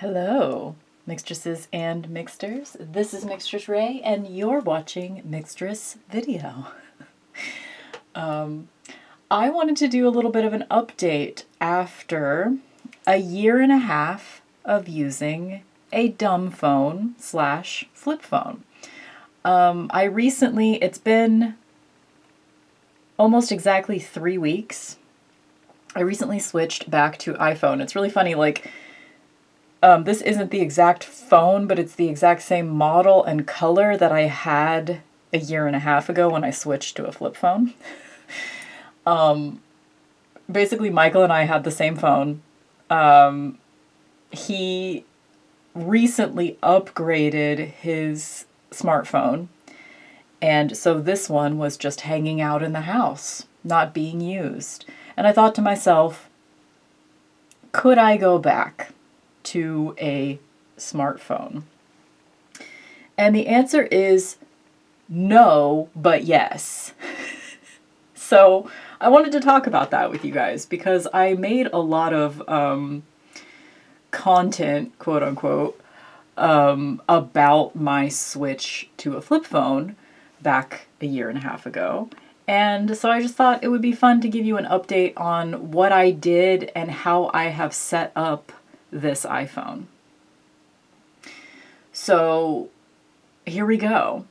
Hello, mixtresses and mixters. This is mixtressrae, and you're watching Mixtress video. I wanted to do a little bit of an update after a year and a half of using a dumb phone / flip phone. It's been almost exactly 3 weeks. I recently switched back to iPhone. It's really funny, this isn't the exact phone, but it's the exact same model and color that I had a year and a half ago when I switched to a flip phone. Basically, Michael and I had the same phone. He recently upgraded his smartphone, and so this one was just hanging out in the house, not being used. And I thought to myself, could I go back to a smartphone? And the answer is no, but yes. So I wanted to talk about that with you guys because I made a lot of content, quote unquote, about my switch to a flip phone back a year and a half ago. And so I just thought it would be fun to give you an update on what I did and how I have set up this iPhone. So here we go.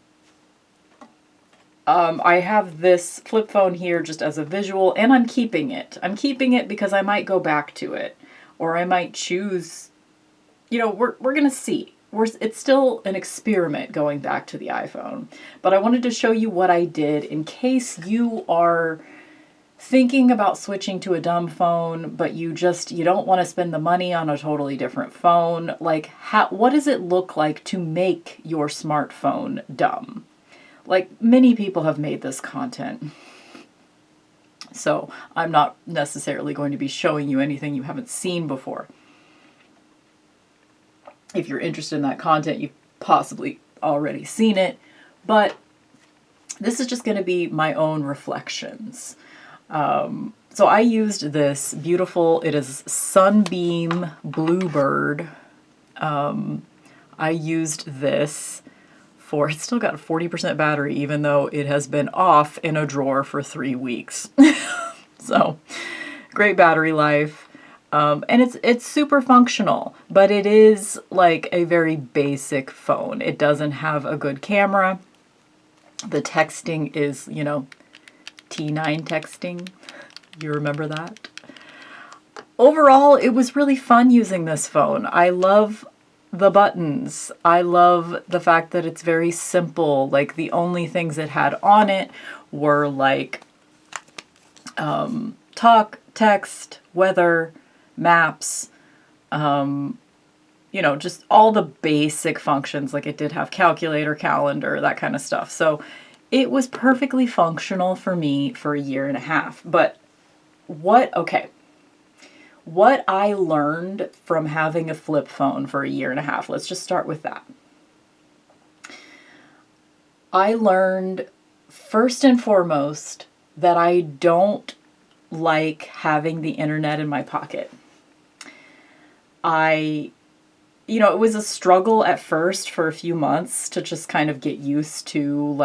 I have this flip phone here just as a visual, and I'm keeping it. I'm keeping it because I might go back to it, or I might choose, we're gonna see. It's still an experiment going back to the iPhone, but I wanted to show you what I did in case you are thinking about switching to a dumb phone, but you don't want to spend the money on a totally different phone. What does it look like to make your smartphone dumb? Many people have made this content. So I'm not necessarily going to be showing you anything you haven't seen before. If you're interested in that content, you've possibly already seen it, but this is just going to be my own reflections. So I used this beautiful, it is Sunbeam Bluebird. I used this it's still got a 40% battery, even though it has been off in a drawer for 3 weeks. So great battery life. And it's super functional, but it is like a very basic phone. It doesn't have a good camera. The texting is, T9 texting. You remember that? Overall, it was really fun using this phone. I love the buttons. I love the fact that it's very simple. The only things it had on it were talk, text, weather, maps, just all the basic functions. It did have calculator, calendar, that kind of stuff. So it was perfectly functional for me for a year and a half. But what I learned from having a flip phone for a year and a half, let's just start with that. I learned first and foremost that I don't like having the internet in my pocket. It was a struggle at first for a few months to just kind of get used to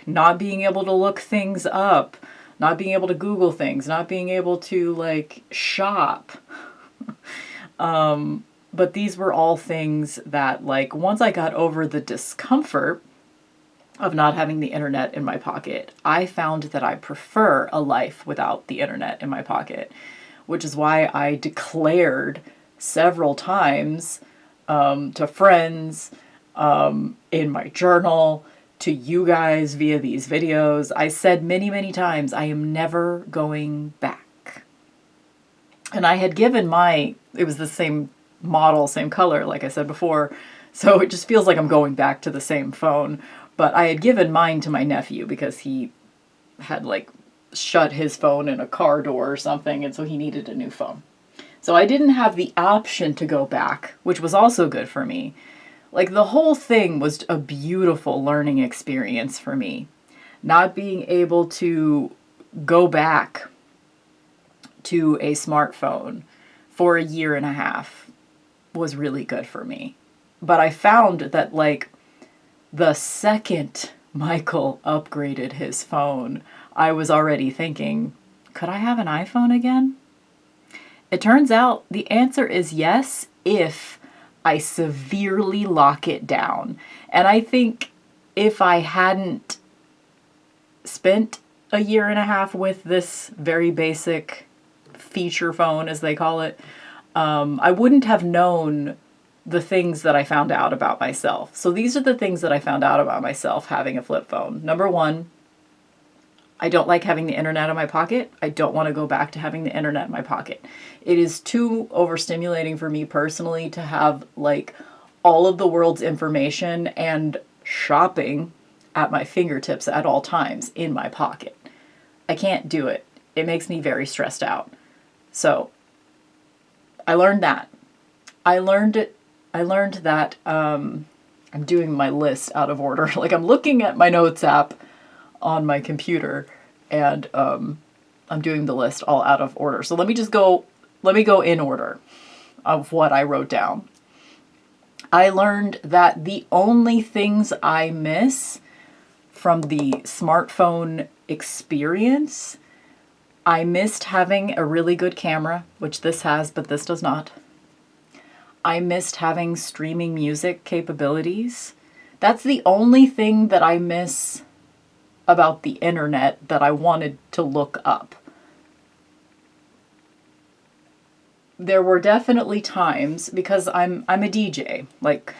not being able to look things up, not being able to Google things, not being able to shop. But these were all things that once I got over the discomfort of not having the internet in my pocket, I found that I prefer a life without the internet in my pocket, which is why I declared several times to friends, in my journal, to you guys via these videos. I said many, many times, I am never going back. And I had given it was the same model, same color, like I said before, so it just feels like I'm going back to the same phone. But I had given mine to my nephew because he had shut his phone in a car door or something, and so he needed a new phone. So I didn't have the option to go back, which was also good for me. The whole thing was a beautiful learning experience for me. Not being able to go back to a smartphone for a year and a half was really good for me. But I found that like the second Michael upgraded his phone, I was already thinking, could I have an iPhone again? It turns out the answer is yes, if I severely lock it down. And I think if I hadn't spent a year and a half with this very basic feature phone, as they call it, I wouldn't have known the things that I found out about myself. So these are the things that I found out about myself having a flip phone. Number one, I don't like having the internet in my pocket. I don't want to go back to having the internet in my pocket. It is too overstimulating for me personally to have like all of the world's information and shopping at my fingertips at all times in my pocket. I can't do it. It makes me very stressed out. So I learned that. I learned that I'm doing my list out of order. Like I'm looking at my notes app on my computer and I'm doing the list all out of order. So let me go in order of what I wrote down. I learned that the only things I miss from the smartphone experience, I missed having a really good camera, which this has, but this does not. I missed having streaming music capabilities. That's the only thing that I miss about the internet that I wanted to look up. There were definitely times, because I'm a DJ, like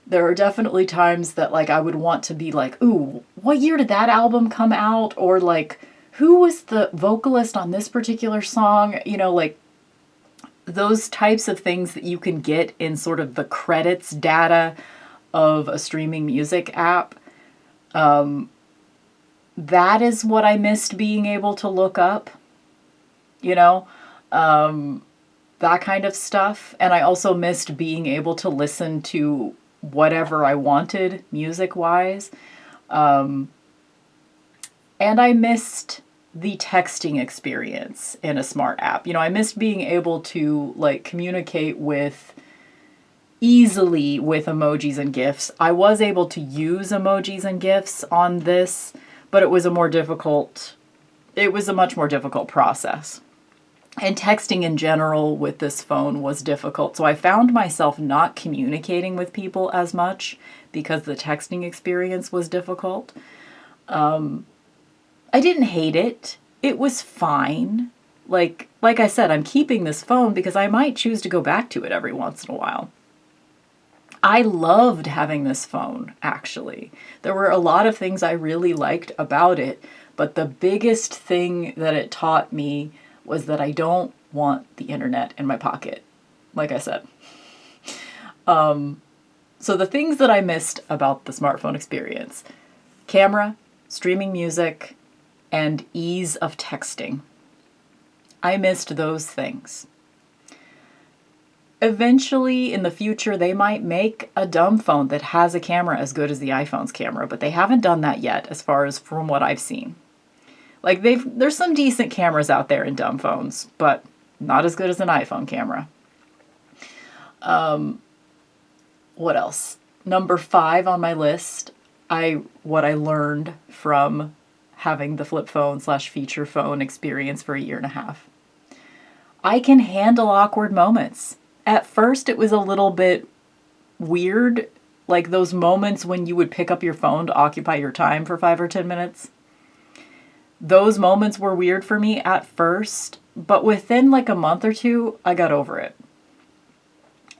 there are definitely times that like I would want to be like, ooh, what year did that album come out? Or like, who was the vocalist on this particular song? You know, like those types of things that you can get in sort of the credits data of a streaming music app. That is what I missed being able to look up, you know, that kind of stuff. And I also missed being able to listen to whatever I wanted music-wise. And I missed the texting experience in a smart app. You know, I missed being able to like communicate easily with emojis and GIFs. I was able to use emojis and GIFs on this, but it was a much more difficult process. And texting in general with this phone was difficult. So I found myself not communicating with people as much because the texting experience was difficult. I didn't hate it. It was fine. Like I said, I'm keeping this phone because I might choose to go back to it every once in a while. I loved having this phone, actually. There were a lot of things I really liked about it, but the biggest thing that it taught me was that I don't want the internet in my pocket, like I said. So the things that I missed about the smartphone experience: camera, streaming music, and ease of texting. I missed those things. Eventually, in the future, they might make a dumb phone that has a camera as good as the iPhone's camera, but they haven't done that yet, as far as from what I've seen. Like, there's some decent cameras out there in dumb phones, but not as good as an iPhone camera. What else? Number 5 on my list, what I learned from having the flip phone / feature phone experience for a year and a half. I can handle awkward moments. At first, it was a little bit weird, like those moments when you would pick up your phone to occupy your time for 5 or 10 minutes. Those moments were weird for me at first, but within like a month or two, I got over it.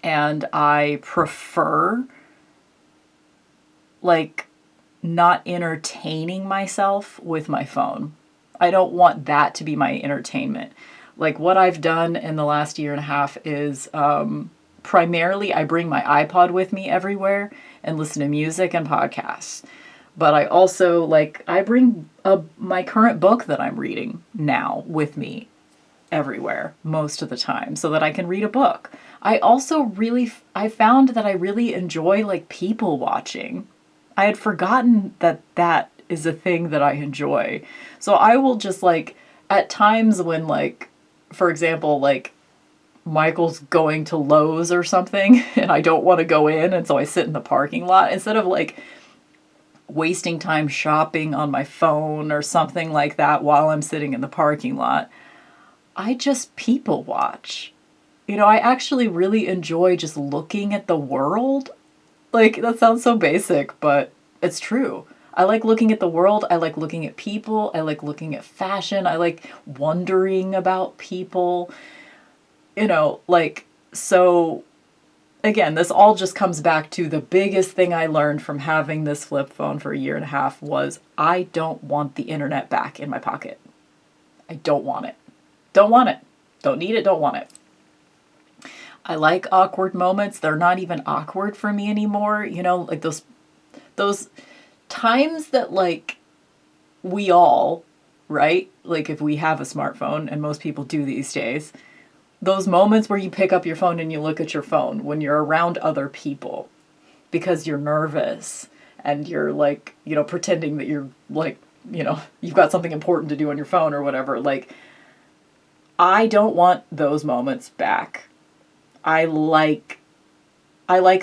And I prefer like not entertaining myself with my phone. I don't want that to be my entertainment. Like what I've done in the last year and a half is primarily I bring my iPod with me everywhere and listen to music and podcasts. But I also I bring my current book that I'm reading now with me everywhere most of the time so that I can read a book. I also I found that I really enjoy people watching. I had forgotten that is a thing that I enjoy. So I will just at times when for example, Michael's going to Lowe's or something and I don't want to go in, and so I sit in the parking lot instead of like wasting time shopping on my phone or something like that while I'm sitting in the parking lot. I just people watch. You know, I actually really enjoy just looking at the world. Like, that sounds so basic, but it's true. I like looking at the world. I like looking at people. I like looking at fashion. I like wondering about people. You know, like, so again, this all just comes back to the biggest thing I learned from having this flip phone for a year and a half was I don't want the internet back in my pocket. I don't want it. Don't want it. Don't need it. Don't want it. I like awkward moments. They're not even awkward for me anymore. You know, like those times that like we all, right? Like if we have a smartphone, and most people do these days, those moments where you pick up your phone and you look at your phone when you're around other people because you're nervous and you're like, you know, pretending that you're like, you know, you've got something important to do on your phone or whatever. Like, I don't want those moments back. I like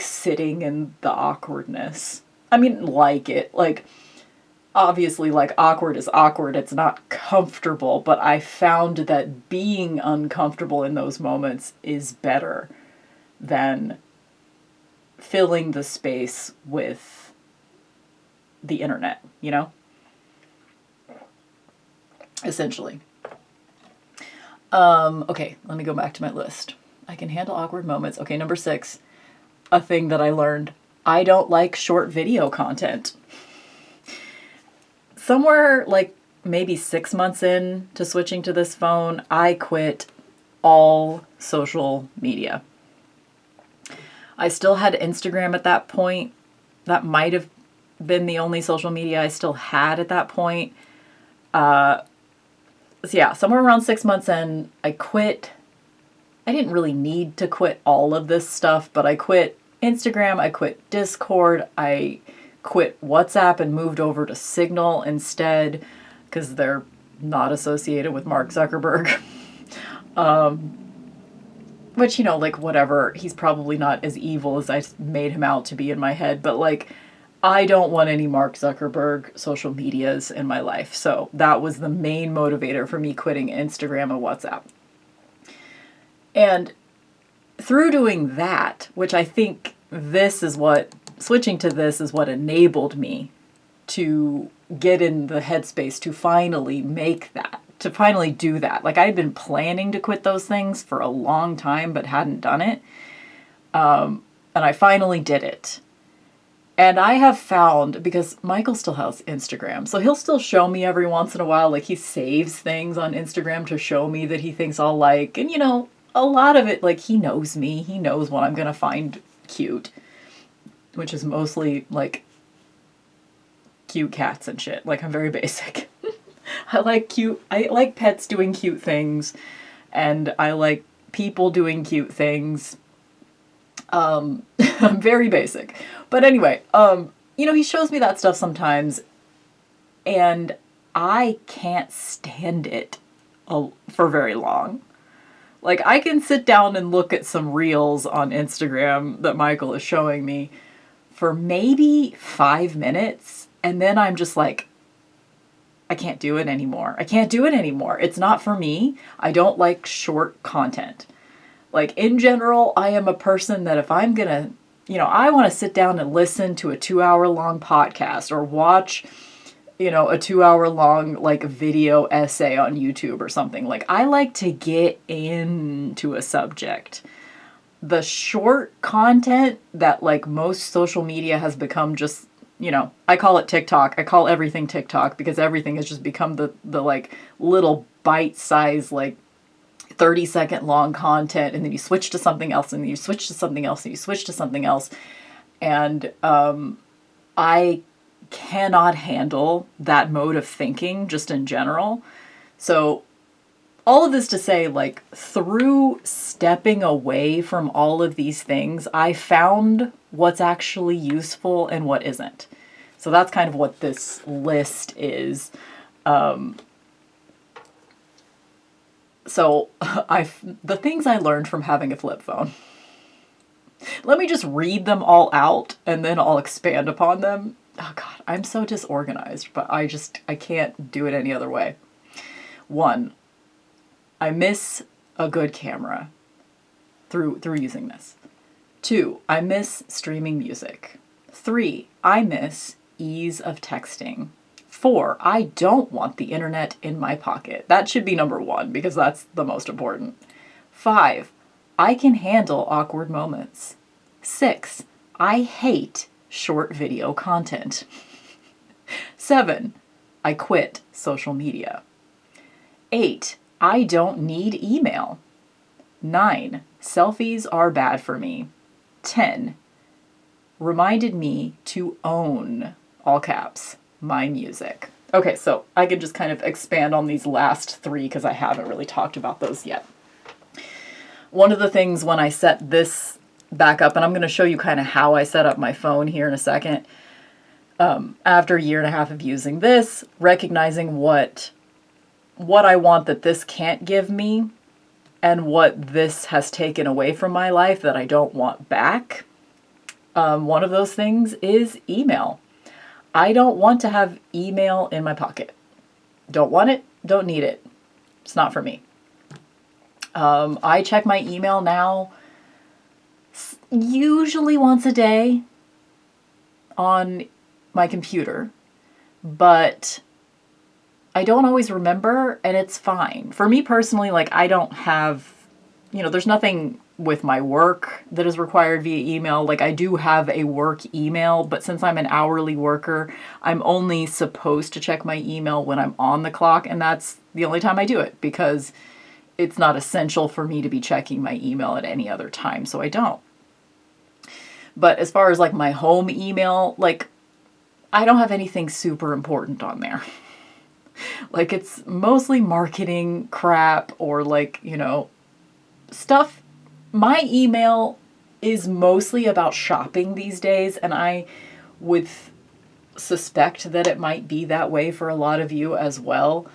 sitting in the awkwardness. I mean, like it. Like, obviously, like, awkward is awkward. It's not comfortable, but I found that being uncomfortable in those moments is better than filling the space with the internet, you know? Essentially. Okay, let me go back to my list. I can handle awkward moments. Okay, number 6, a thing that I learned. I don't like short video content. Somewhere like maybe 6 months in to switching to this phone, I quit all social media. I still had Instagram at that point. That might have been the only social media I still had at that point. So yeah, somewhere around 6 months in, I quit. I didn't really need to quit all of this stuff, but I quit Instagram, I quit Discord, I quit WhatsApp and moved over to Signal instead because they're not associated with Mark Zuckerberg. Which, you know, like, whatever, he's probably not as evil as I made him out to be in my head, but like, I don't want any Mark Zuckerberg social medias in my life. So that was the main motivator for me quitting Instagram and WhatsApp. And through doing that, which I think switching to this is what enabled me to get in the headspace to finally to finally do that. Like, I had been planning to quit those things for a long time, but hadn't done it. And I finally did it. And I have found, because Michael still has Instagram, so he'll still show me every once in a while, like he saves things on Instagram to show me that he thinks I'll like. And, you know, a lot of it, like, he knows me. He knows what I'm going to find cute, which is mostly, like, cute cats and shit. Like, I'm very basic. I like pets doing cute things, and I like people doing cute things. I'm very basic. But anyway, you know, he shows me that stuff sometimes, and I can't stand it for very long. Like, I can sit down and look at some reels on Instagram that Michael is showing me for maybe 5 minutes, and then I'm just like, I can't do it anymore. I can't do it anymore. It's not for me. I don't like short content. Like, in general, I am a person that if I'm gonna, you know, I want to sit down and listen to a 2-hour-long podcast or watch, you know, a 2-hour-long, like, video essay on YouTube or something. Like, I like to get into a subject. The short content that, like, most social media has become just, you know, I call it TikTok. I call everything TikTok because everything has just become the like, little bite-sized, like, 30-second long content, and then you switch to something else, and then you switch to something else, and you switch to something else. And I cannot handle that mode of thinking just in general. So all of this to say, like, through stepping away from all of these things, I found what's actually useful and what isn't. So that's kind of what this list is. So the things I learned from having a flip phone. Let me just read them all out and then I'll expand upon them. Oh God, I'm so disorganized, but I can't do it any other way. 1, I miss a good camera through using this. 2, I miss streaming music. 3, I miss ease of texting. 4, I don't want the internet in my pocket. That should be number 1 because that's the most important. 5, I can handle awkward moments. 6, I hate short video content. 7, I quit social media. 8, I don't need email. 9, selfies are bad for me. 10, reminded me to own, all caps, my music. Okay, so I can just kind of expand on these last 3 because I haven't really talked about those yet. One of the things when I set this back up, and I'm going to show you kind of how I set up my phone here in a second, after a year and a half of using this, recognizing what I want that this can't give me and what this has taken away from my life that I don't want back. One of those things is email. I don't want to have email in my pocket. Don't want it, don't need it. It's not for me. I check my email now usually once a day on my computer, but I don't always remember, and it's fine. For me personally, like I don't have, there's nothing with my work that is required via email. Like I do have a work email, but since I'm an hourly worker, I'm only supposed to check my email when I'm on the clock, and that's the only time I do it because it's not essential for me to be checking my email at any other time, so I don't. But as far as like my home email, like I don't have anything super important on there. Like it's mostly marketing crap or like, stuff. My email is mostly about shopping these days, and I would suspect that it might be that way for a lot of you as well.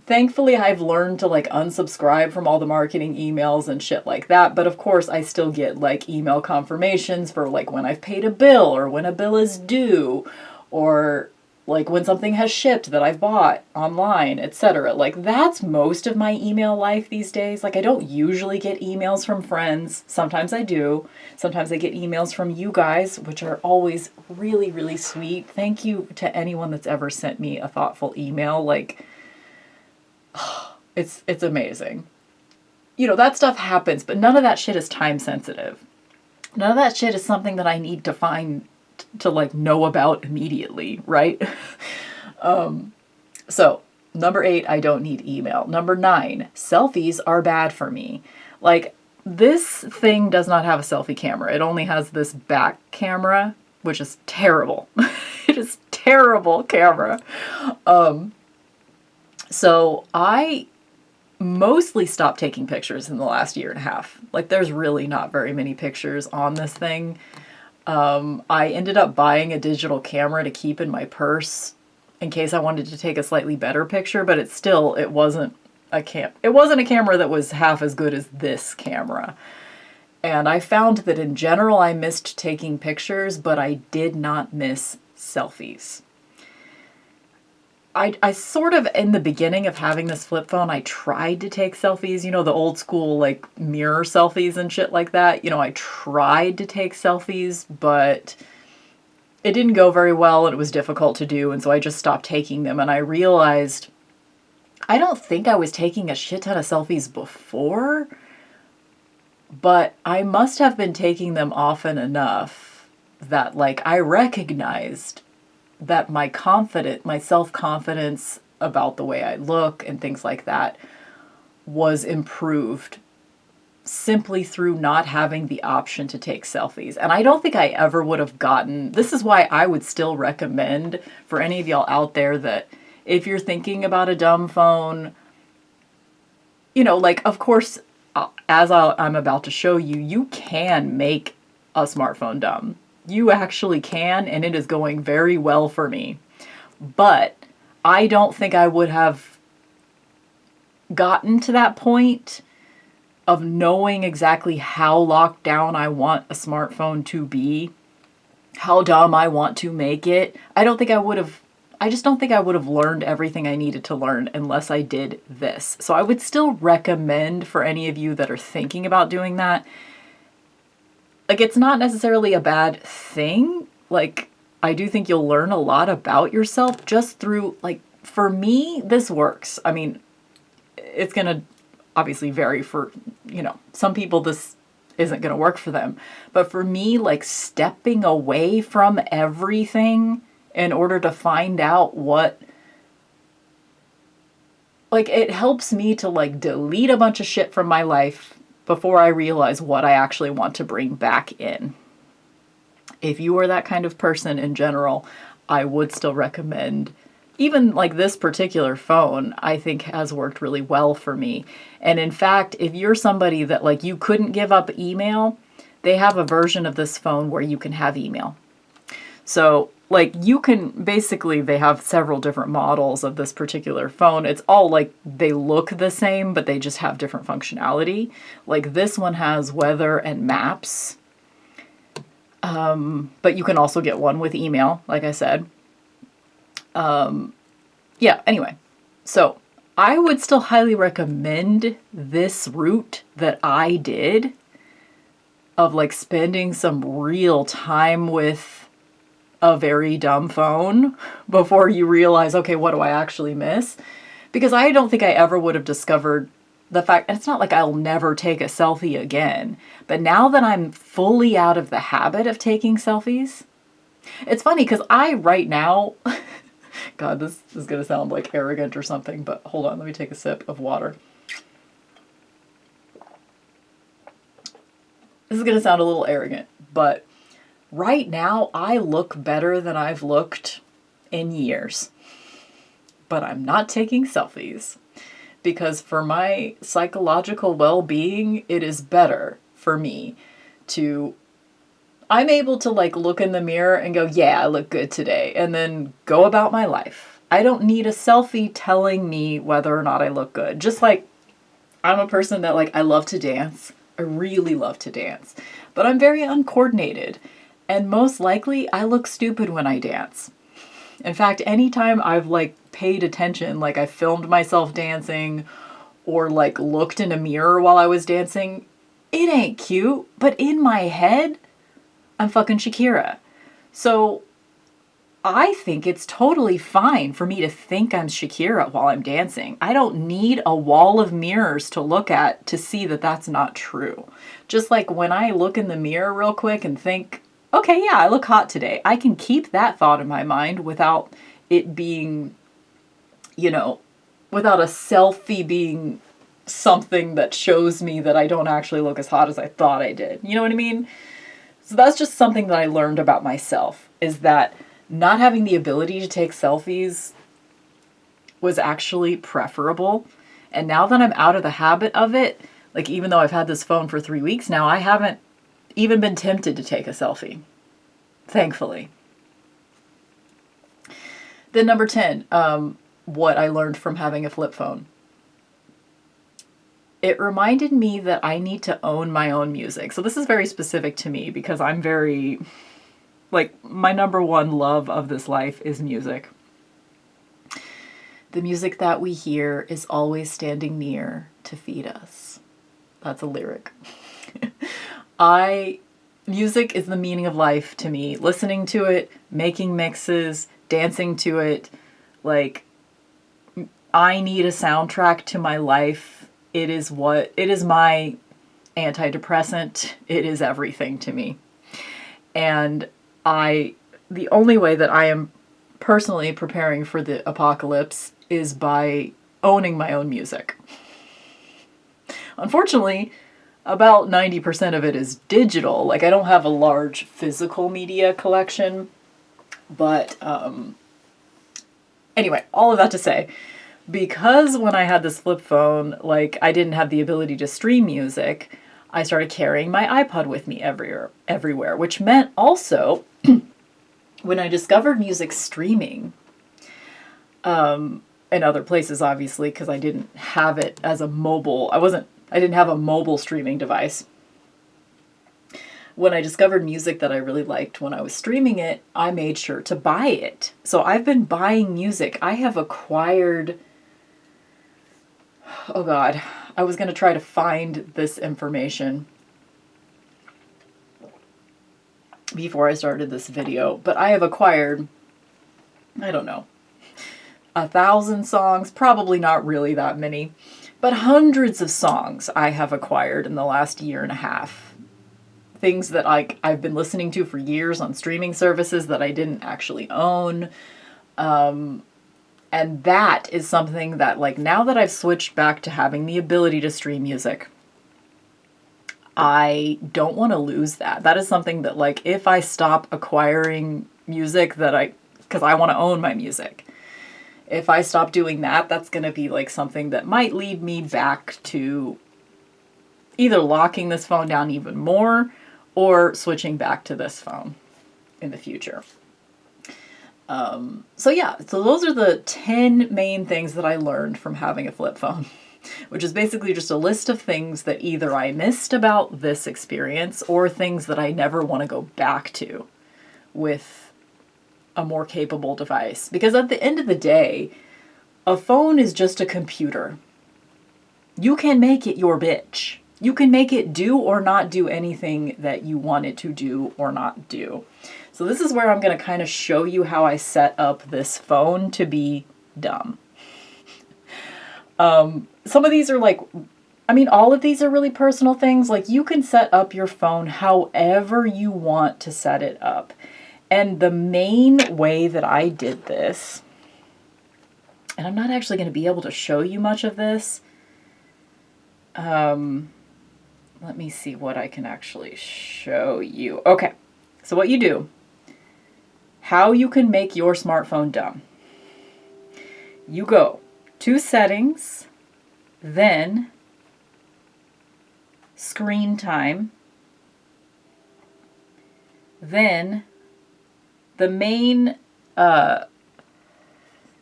Thankfully, I've learned to like unsubscribe from all the marketing emails and shit like that. But of course, I still get like email confirmations for like when I've paid a bill or when a bill is due or like when something has shipped that I've bought online, etc. Like that's most of my email life these days. Like I don't usually get emails from friends. Sometimes I do. Sometimes I get emails from you guys, which are always really, really sweet. Thank you to anyone that's ever sent me a thoughtful email. Like, it's amazing. That stuff happens, but none of that shit is time sensitive. None of that shit is something that I need to find to like know about immediately, right? So number 8, I don't need email. Number 9, selfies are bad for me. Like this thing does not have a selfie camera. It only has this back camera, which is terrible. It is terrible camera. So I mostly stopped taking pictures in the last year and a half. Like there's really not very many pictures on this thing. I ended up buying a digital camera to keep in my purse in case I wanted to take a slightly better picture, but it wasn't a camera that was half as good as this camera. And I found that in general I missed taking pictures, but I did not miss selfies. I sort of, in the beginning of having this flip phone, I tried to take selfies, the old school, like, mirror selfies and shit like that. I tried to take selfies, but it didn't go very well and it was difficult to do, and so I just stopped taking them, and I realized I don't think I was taking a shit ton of selfies before, but I must have been taking them often enough that, like, I recognized that my self-confidence about the way I look and things like that was improved simply through not having the option to take selfies. And I don't think I ever would have gotten, this is why I would still recommend for any of y'all out there that if you're thinking about a dumb phone, like, of course, as I'm about to show you, you can make a smartphone dumb. You actually can, and it is going very well for me. But I don't think I would have gotten to that point of knowing exactly how locked down I want a smartphone to be, how dumb I want to make it, I just don't think I would have learned everything I needed to learn unless I did this. So I would still recommend for any of you that are thinking about doing that, like, it's not necessarily a bad thing. Like, I do think you'll learn a lot about yourself just through, like, for me, this works. I mean, it's going to obviously vary for, some people this isn't going to work for them. But for me, like, stepping away from everything in order to find out what, like, it helps me to, like, delete a bunch of shit from my life before I realize what I actually want to bring back in. If you are that kind of person in general, I would still recommend, even like this particular phone, I think has worked really well for me. And in fact, if you're somebody that like you couldn't give up email, they have a version of this phone where you can have email. So like you can basically, they have several different models of this particular phone. It's all like they look the same, but they just have different functionality. Like this one has weather and maps. But you can also get one with email, like I said. Yeah, anyway. So I would still highly recommend this route that I did of like spending some real time with a very dumb phone before you realize, okay, what do I actually miss? Because I don't think I ever would have discovered the fact, and it's not like I'll never take a selfie again, but now that I'm fully out of the habit of taking selfies, it's funny because right now, God, this is going to sound like arrogant or something, but hold on, let me take a sip of water. This is going to sound a little arrogant, but right now I look better than I've looked in years. But I'm not taking selfies because for my psychological well-being, it is better for me I'm able to like look in the mirror and go, yeah, I look good today, and then go about my life. I don't need a selfie telling me whether or not I look good. Just like I'm a person that like, I love to dance. I really love to dance, but I'm very uncoordinated. And most likely I look stupid when I dance. In fact, anytime I've like paid attention, like I filmed myself dancing or like looked in a mirror while I was dancing, it ain't cute, but in my head, I'm fucking Shakira. So I think it's totally fine for me to think I'm Shakira while I'm dancing. I don't need a wall of mirrors to look at to see that that's not true. Just like when I look in the mirror real quick and think, okay, yeah, I look hot today, I can keep that thought in my mind without it being, without a selfie being something that shows me that I don't actually look as hot as I thought I did. You know what I mean? So that's just something that I learned about myself, is that not having the ability to take selfies was actually preferable. And now that I'm out of the habit of it, like even though I've had this phone for 3 weeks now, I haven't even been tempted to take a selfie. Thankfully. Then number 10, what I learned from having a flip phone. It reminded me that I need to own my own music. So this is very specific to me because I'm very, like, my number one love of this life is music. The music that we hear is always standing near to feed us. That's a lyric. Music is the meaning of life to me. Listening to it, making mixes, dancing to it, like, I need a soundtrack to my life. It is my antidepressant. It is everything to me. And the only way that I am personally preparing for the apocalypse is by owning my own music. Unfortunately, about 90% of it is digital. Like, I don't have a large physical media collection, but anyway, all of that to say, because when I had this flip phone, like, I didn't have the ability to stream music, I started carrying my iPod with me everywhere, which meant also when I discovered music streaming, and in other places, obviously, because I didn't have it as a mobile. I didn't have a mobile streaming device. When I discovered music that I really liked when I was streaming it, I made sure to buy it. So I've been buying music. I have acquired, oh God, I was going to try to find this information before I started this video, but I have acquired, I don't know, 1,000 songs, probably not really that many, but hundreds of songs I have acquired in the last year and a half. Things that I've been listening to for years on streaming services that I didn't actually own. And that is something that, like, now that I've switched back to having the ability to stream music, I don't want to lose that. That is something that, like, if I stop acquiring music because I want to own my music. If I stop doing that, that's going to be like something that might lead me back to either locking this phone down even more or switching back to this phone in the future. So those are the 10 main things that I learned from having a flip phone, which is basically just a list of things that either I missed about this experience or things that I never want to go back to with a more capable device. Because at the end of the day, a phone is just a computer. You can make it your bitch. You can make it do or not do anything that you want it to do or not do. So this is where I'm going to kind of show you how I set up this phone to be dumb. Some of these are all of these are really personal things. Like, you can set up your phone however you want to set it up. And the main way that I did this, and I'm not actually going to be able to show you much of this. Let me see what I can actually show you. Okay, so what you do, how you can make your smartphone dumb. You go to settings, then screen time, then the main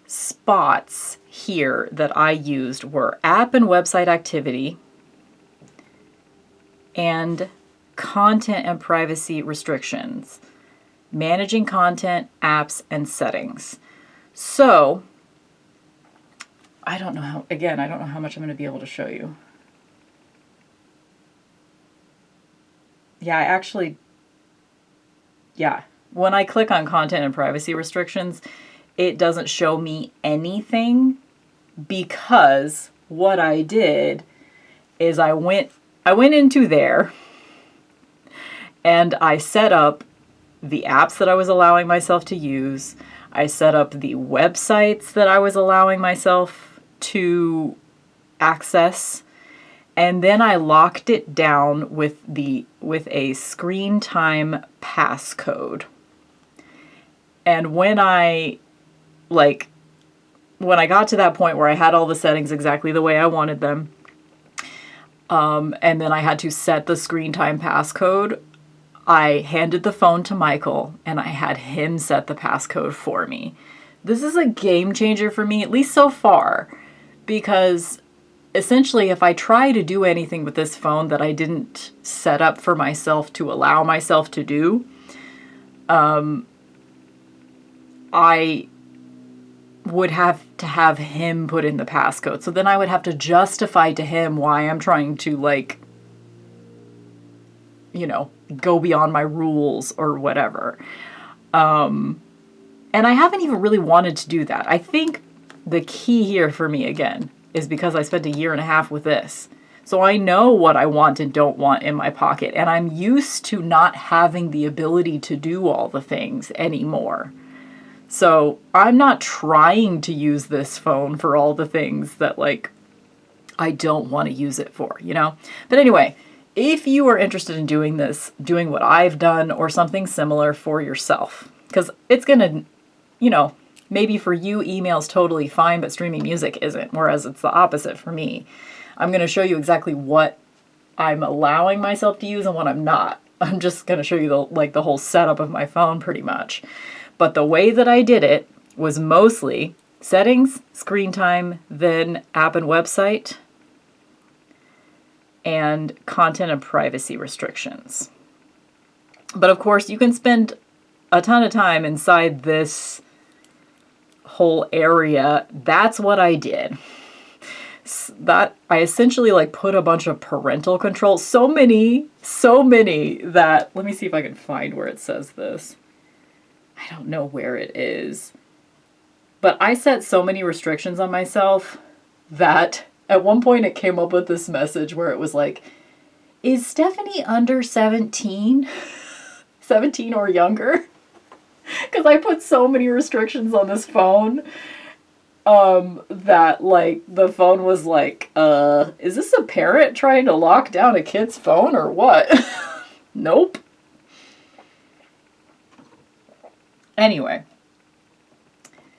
spots here that I used were app and website activity and content and privacy restrictions, managing content, apps, and settings. So I don't know how much I'm going to be able to show you. When I click on content and privacy restrictions, it doesn't show me anything, because what I did is I went into there and I set up the apps that I was allowing myself to use. I set up the websites that I was allowing myself to access. And then I locked it down with a screen time passcode. And when I got to that point where I had all the settings exactly the way I wanted them, and then I had to set the screen time passcode, I handed the phone to Michael and I had him set the passcode for me. This is a game changer for me, at least so far, because essentially if I try to do anything with this phone that I didn't set up for myself to allow myself to do, I would have to have him put in the passcode. So then I would have to justify to him why I'm trying to, go beyond my rules or whatever. And I haven't even really wanted to do that. I think the key here for me, again, is because I spent a year and a half with this. So I know what I want and don't want in my pocket. And I'm used to not having the ability to do all the things anymore. So I'm not trying to use this phone for all the things that, I don't want to use it for, But anyway, if you are interested in doing this, doing what I've done or something similar for yourself, because it's going to, maybe for you, email's totally fine, but streaming music isn't, whereas it's the opposite for me. I'm going to show you exactly what I'm allowing myself to use and what I'm not. I'm just going to show you the whole setup of my phone pretty much. But the way that I did it was mostly settings, screen time, then app and website, and content and privacy restrictions. But of course, you can spend a ton of time inside this whole area. That's what I did. That I essentially like put a bunch of parental controls, so many that, let me see if I can find where it says this. I don't know where it is. But I set so many restrictions on myself that at one point it came up with this message where it was like, is Stephanie under 17? 17 or younger? Because I put so many restrictions on this phone that like the phone was like, is this a parent trying to lock down a kid's phone or what? Nope. Anyway,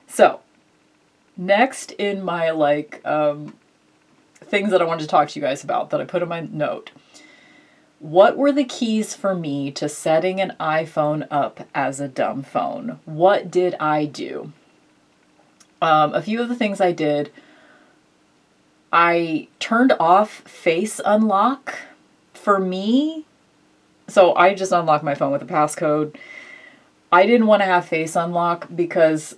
so next in my like things that I wanted to talk to you guys about that I put in my note. What were the keys for me to setting an iPhone up as a dumb phone? What did I do? A few of the things I did, I turned off face unlock for me. So I just unlocked my phone with a passcode. I didn't want to have face unlock because,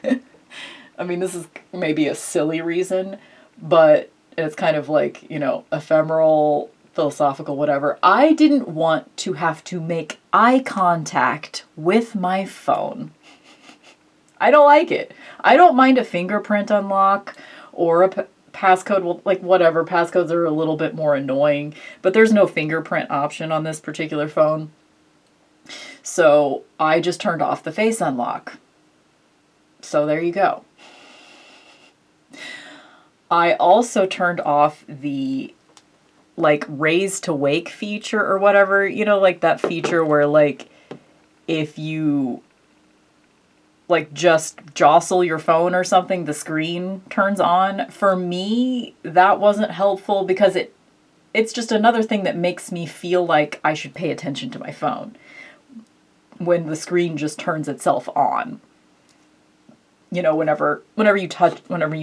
I mean, this is maybe a silly reason, but it's kind of like, you know, ephemeral, philosophical, whatever. I didn't want to have to make eye contact with my phone. I don't like it. I don't mind a fingerprint unlock or a passcode. Well, like whatever, passcodes are a little bit more annoying, but there's no fingerprint option on this particular phone. So I just turned off the face unlock. So there you go. I also turned off the like raise to wake feature or whatever, you know, like that feature where like if you like just jostle your phone or something, the screen turns on. For me, that wasn't helpful because it's just another thing that makes me feel like I should pay attention to my phone when the screen just turns itself on. You know, whenever you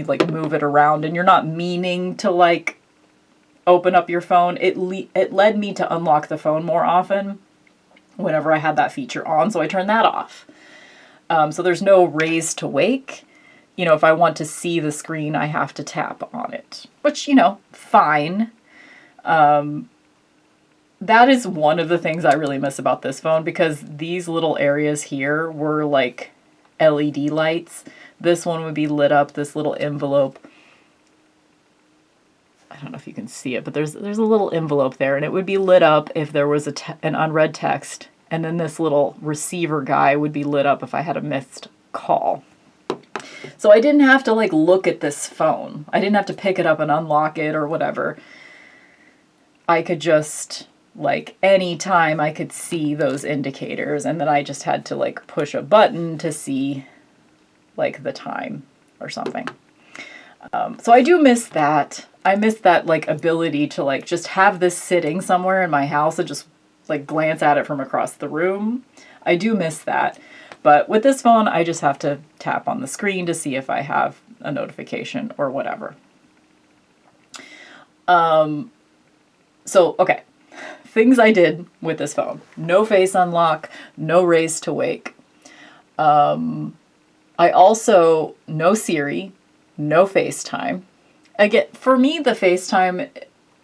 like move it around and you're not meaning to like open up your phone, it led me to unlock the phone more often whenever I had that feature on, so I turned that off. So there's no raise to wake. You know, if I want to see the screen, I have to tap on it, which, you know, fine. That is one of the things I really miss about this phone because these little areas here were like LED lights. This one would be lit up, this little envelope. I don't know if you can see it, but there's a little envelope there, and it would be lit up if there was an unread text, and then this little receiver guy would be lit up if I had a missed call. So I didn't have to like look at this phone. I didn't have to pick it up and unlock it or whatever. I could just like anytime I could see those indicators, and then I just had to like push a button to see like the time or something. So I do miss that. I miss that like ability to like just have this sitting somewhere in my house and just like glance at it from across the room. I do miss that. But with this phone, I just have to tap on the screen to see if I have a notification or whatever. So, okay. Things I did with this phone. No face unlock, no raise to wake. I also, no Siri, no FaceTime. Again, for me, the FaceTime,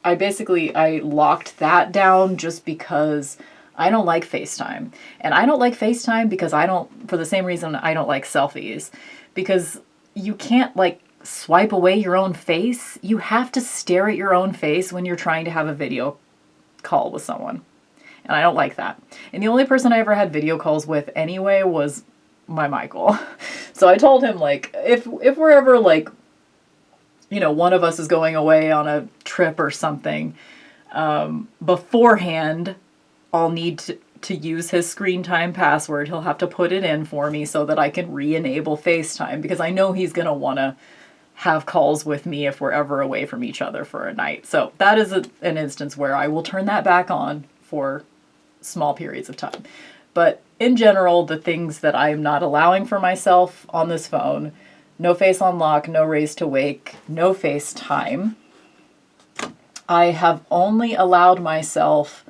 I locked that down just because I don't like FaceTime. And I don't like FaceTime because for the same reason I don't like selfies. Because you can't like swipe away your own face. You have to stare at your own face when you're trying to have a video call with someone. And I don't like that. And the only person I ever had video calls with anyway was my Michael. So I told him like, if we're ever like, you know, one of us is going away on a trip or something, beforehand, I'll need to use his screen time password. He'll have to put it in for me so that I can re-enable FaceTime, because I know he's going to want to have calls with me if we're ever away from each other for a night. So that is an instance where I will turn that back on for small periods of time. But in general, the things that I'm not allowing for myself on this phone, no face unlock, no raise to wake, no FaceTime. I have only allowed myself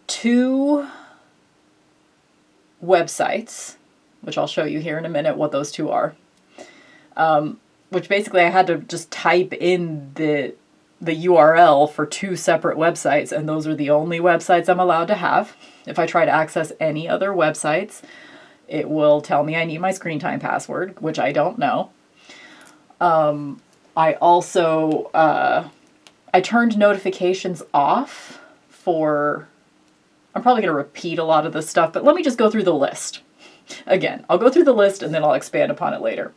2 websites, which I'll show you here in a minute what those 2 are. Which basically I had to just type in the URL for 2 separate websites, and those are the only websites I'm allowed to have. If I try to access any other websites, it will tell me I need my screen time password, which I don't know. I also, I turned notifications off for, I'm probably going to repeat a lot of this stuff, but let me just go through the list. Again, I'll go through the list and then I'll expand upon it later.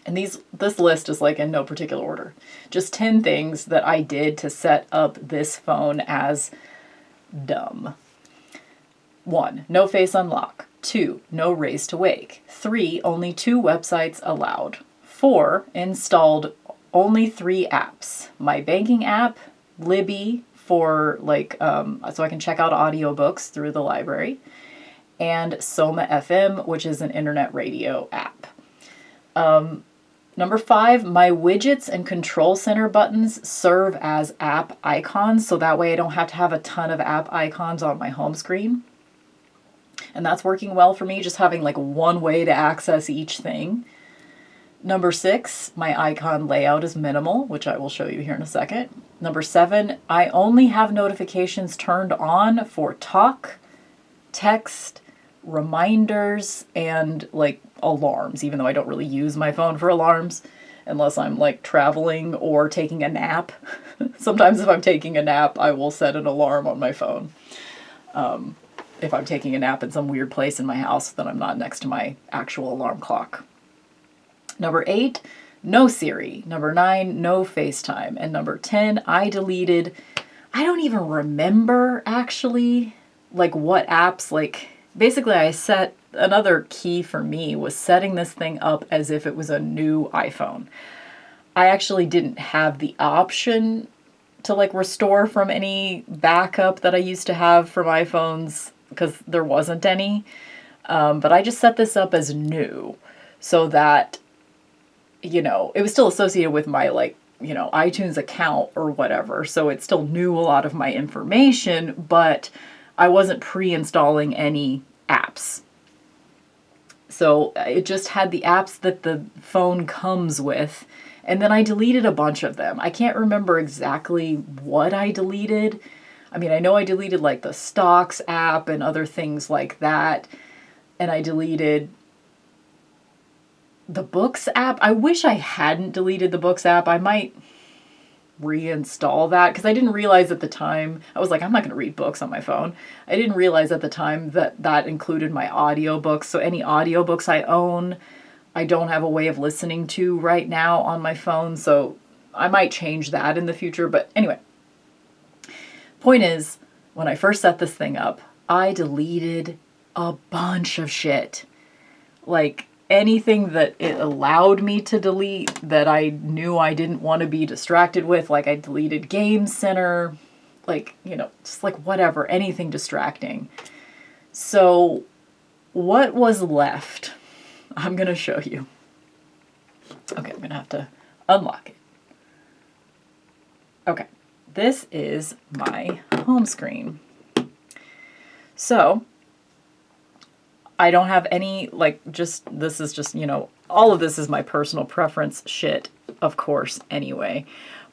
And this list is like in no particular order. Just 10 things that I did to set up this phone as dumb. 1, no face unlock. 2, no raise to wake. 3, only 2 websites allowed. 4, installed only 3 apps. My banking app, Libby for like, so I can check out audiobooks through the library, and Soma FM, which is an internet radio app. Number 5, my widgets and control center buttons serve as app icons, so that way I don't have to have a ton of app icons on my home screen. And that's working well for me, just having like one way to access each thing. Number 6, my icon layout is minimal, which I will show you here in a second. Number 7, I only have notifications turned on for talk, text, reminders, and like alarms, even though I don't really use my phone for alarms unless I'm like traveling or taking a nap. Sometimes if I'm taking a nap, I will set an alarm on my phone. If I'm taking a nap in some weird place in my house, then I'm not next to my actual alarm clock. Number 8, no Siri. Number 9, no FaceTime. And number 10, I deleted, I don't even remember actually like what apps, like basically I set, another key for me was setting this thing up as if it was a new iPhone. I actually didn't have the option to like restore from any backup that I used to have from iPhones because there wasn't any. But I just set this up as new so that, you know, it was still associated with my like, you know, iTunes account or whatever. So it still knew a lot of my information, but I wasn't pre-installing any apps. So it just had the apps that the phone comes with. And then I deleted a bunch of them. I can't remember exactly what I deleted. I mean, I know I deleted like the Stocks app and other things like that. And I deleted the Books app. I wish I hadn't deleted the Books app. I might reinstall that because I didn't realize at the time, I was like, I'm not going to read books on my phone. I didn't realize at the time that that included my audiobooks. So any audiobooks I own, I don't have a way of listening to right now on my phone. So I might change that in the future. But anyway, point is, when I first set this thing up, I deleted a bunch of shit. Like anything that it allowed me to delete that I knew I didn't want to be distracted with. Like I deleted Game Center, like, you know, just like whatever, anything distracting. So what was left? I'm going to show you. Okay, I'm going to have to unlock it. Okay, this is my home screen. So I don't have any, like, just, this is just, you know, all of this is my personal preference shit, of course, anyway.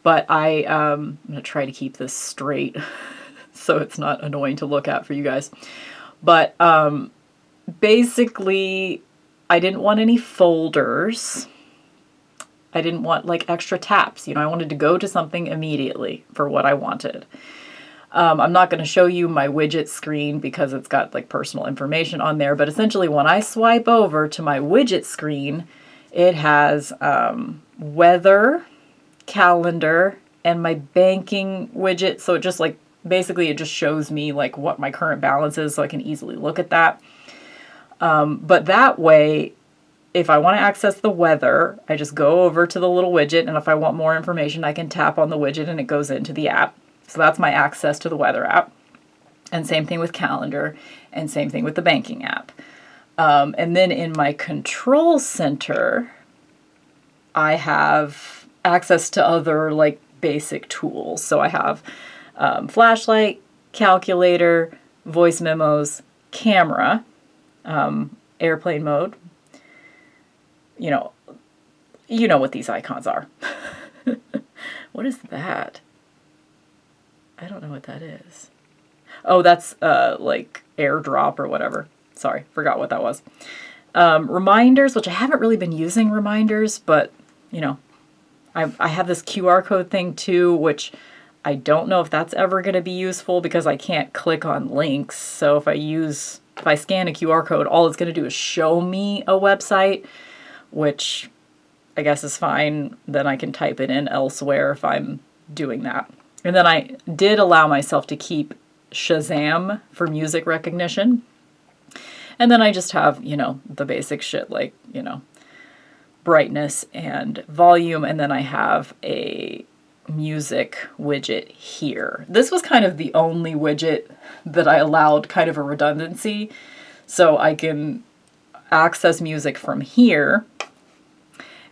But I'm going to try to keep this straight so it's not annoying to look at for you guys. But basically, I didn't want any folders. I didn't want, like, extra tabs. You know, I wanted to go to something immediately for what I wanted. I'm not going to show you my widget screen because it's got like personal information on there, but essentially when I swipe over to my widget screen, it has weather, calendar, and my banking widget. So it just like, basically it just shows me like what my current balance is so I can easily look at that. But that way, if I want to access the weather, I just go over to the little widget, and if I want more information, I can tap on the widget and it goes into the app. So that's my access to the weather app. And same thing with calendar, and same thing with the banking app. And then in my control center, I have access to other like basic tools. So I have flashlight, calculator, voice memos, camera, airplane mode. You know what these icons are. What is that? I don't know what that is. Oh, that's like AirDrop or whatever. Sorry, forgot what that was. Reminders, which I haven't really been using reminders, but I have this QR code thing too, which I don't know if that's ever going to be useful because I can't click on links. So if I scan a QR code, all it's going to do is show me a website, which I guess is fine. Then I can type it in elsewhere if I'm doing that. And then I did allow myself to keep Shazam for music recognition. And then I just have, the basic shit like, brightness and volume. And then I have a music widget here. This was kind of the only widget that I allowed kind of a redundancy. So I can access music from here.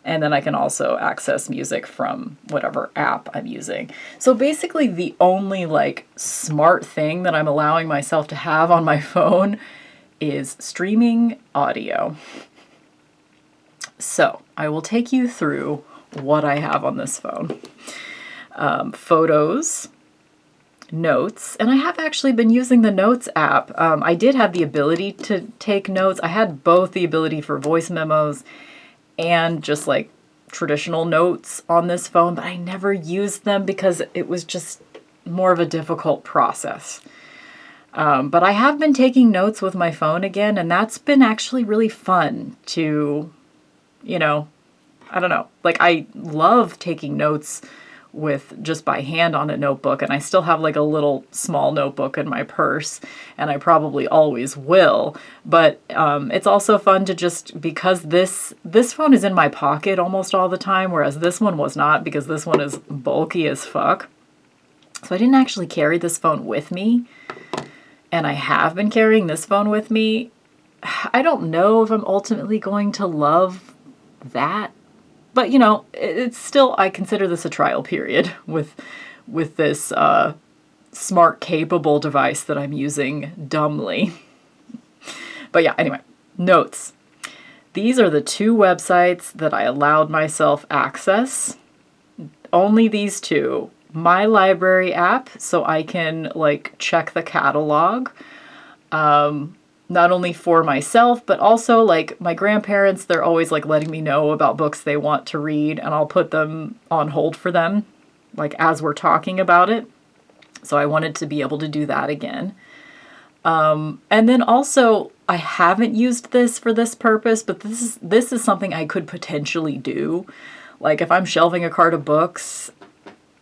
And then I can also access music from whatever app I'm using. So basically the only like smart thing that I'm allowing myself to have on my phone is streaming audio. So I will take you through what I have on this phone. Photos, notes, and I have actually been using the Notes app. I did have the ability to take notes. I had both the ability for voice memos and just like traditional notes on this phone, but I never used them because it was just more of a difficult process. But I have been taking notes with my phone again, and that's been actually really fun to, I don't know, like I love taking notes with just by hand on a notebook, and I still have like a little small notebook in my purse, and I probably always will. But it's also fun to just, because this phone is in my pocket almost all the time, whereas this one was not, because this one is bulky as fuck. So I didn't actually carry this phone with me, and I have been carrying this phone with me. I don't know if I'm ultimately going to love that. But, it's still, I consider this a trial period with this smart, capable device that I'm using dumbly. But yeah, anyway, notes. These are the two websites that I allowed myself access. Only these two. My library app, so I can like check the catalog. Not only for myself, but also like my grandparents, they're always like letting me know about books they want to read, and I'll put them on hold for them, like as we're talking about it. So I wanted to be able to do that again. And then also, I haven't used this for this purpose, but this is something I could potentially do. Like if I'm shelving a cart of books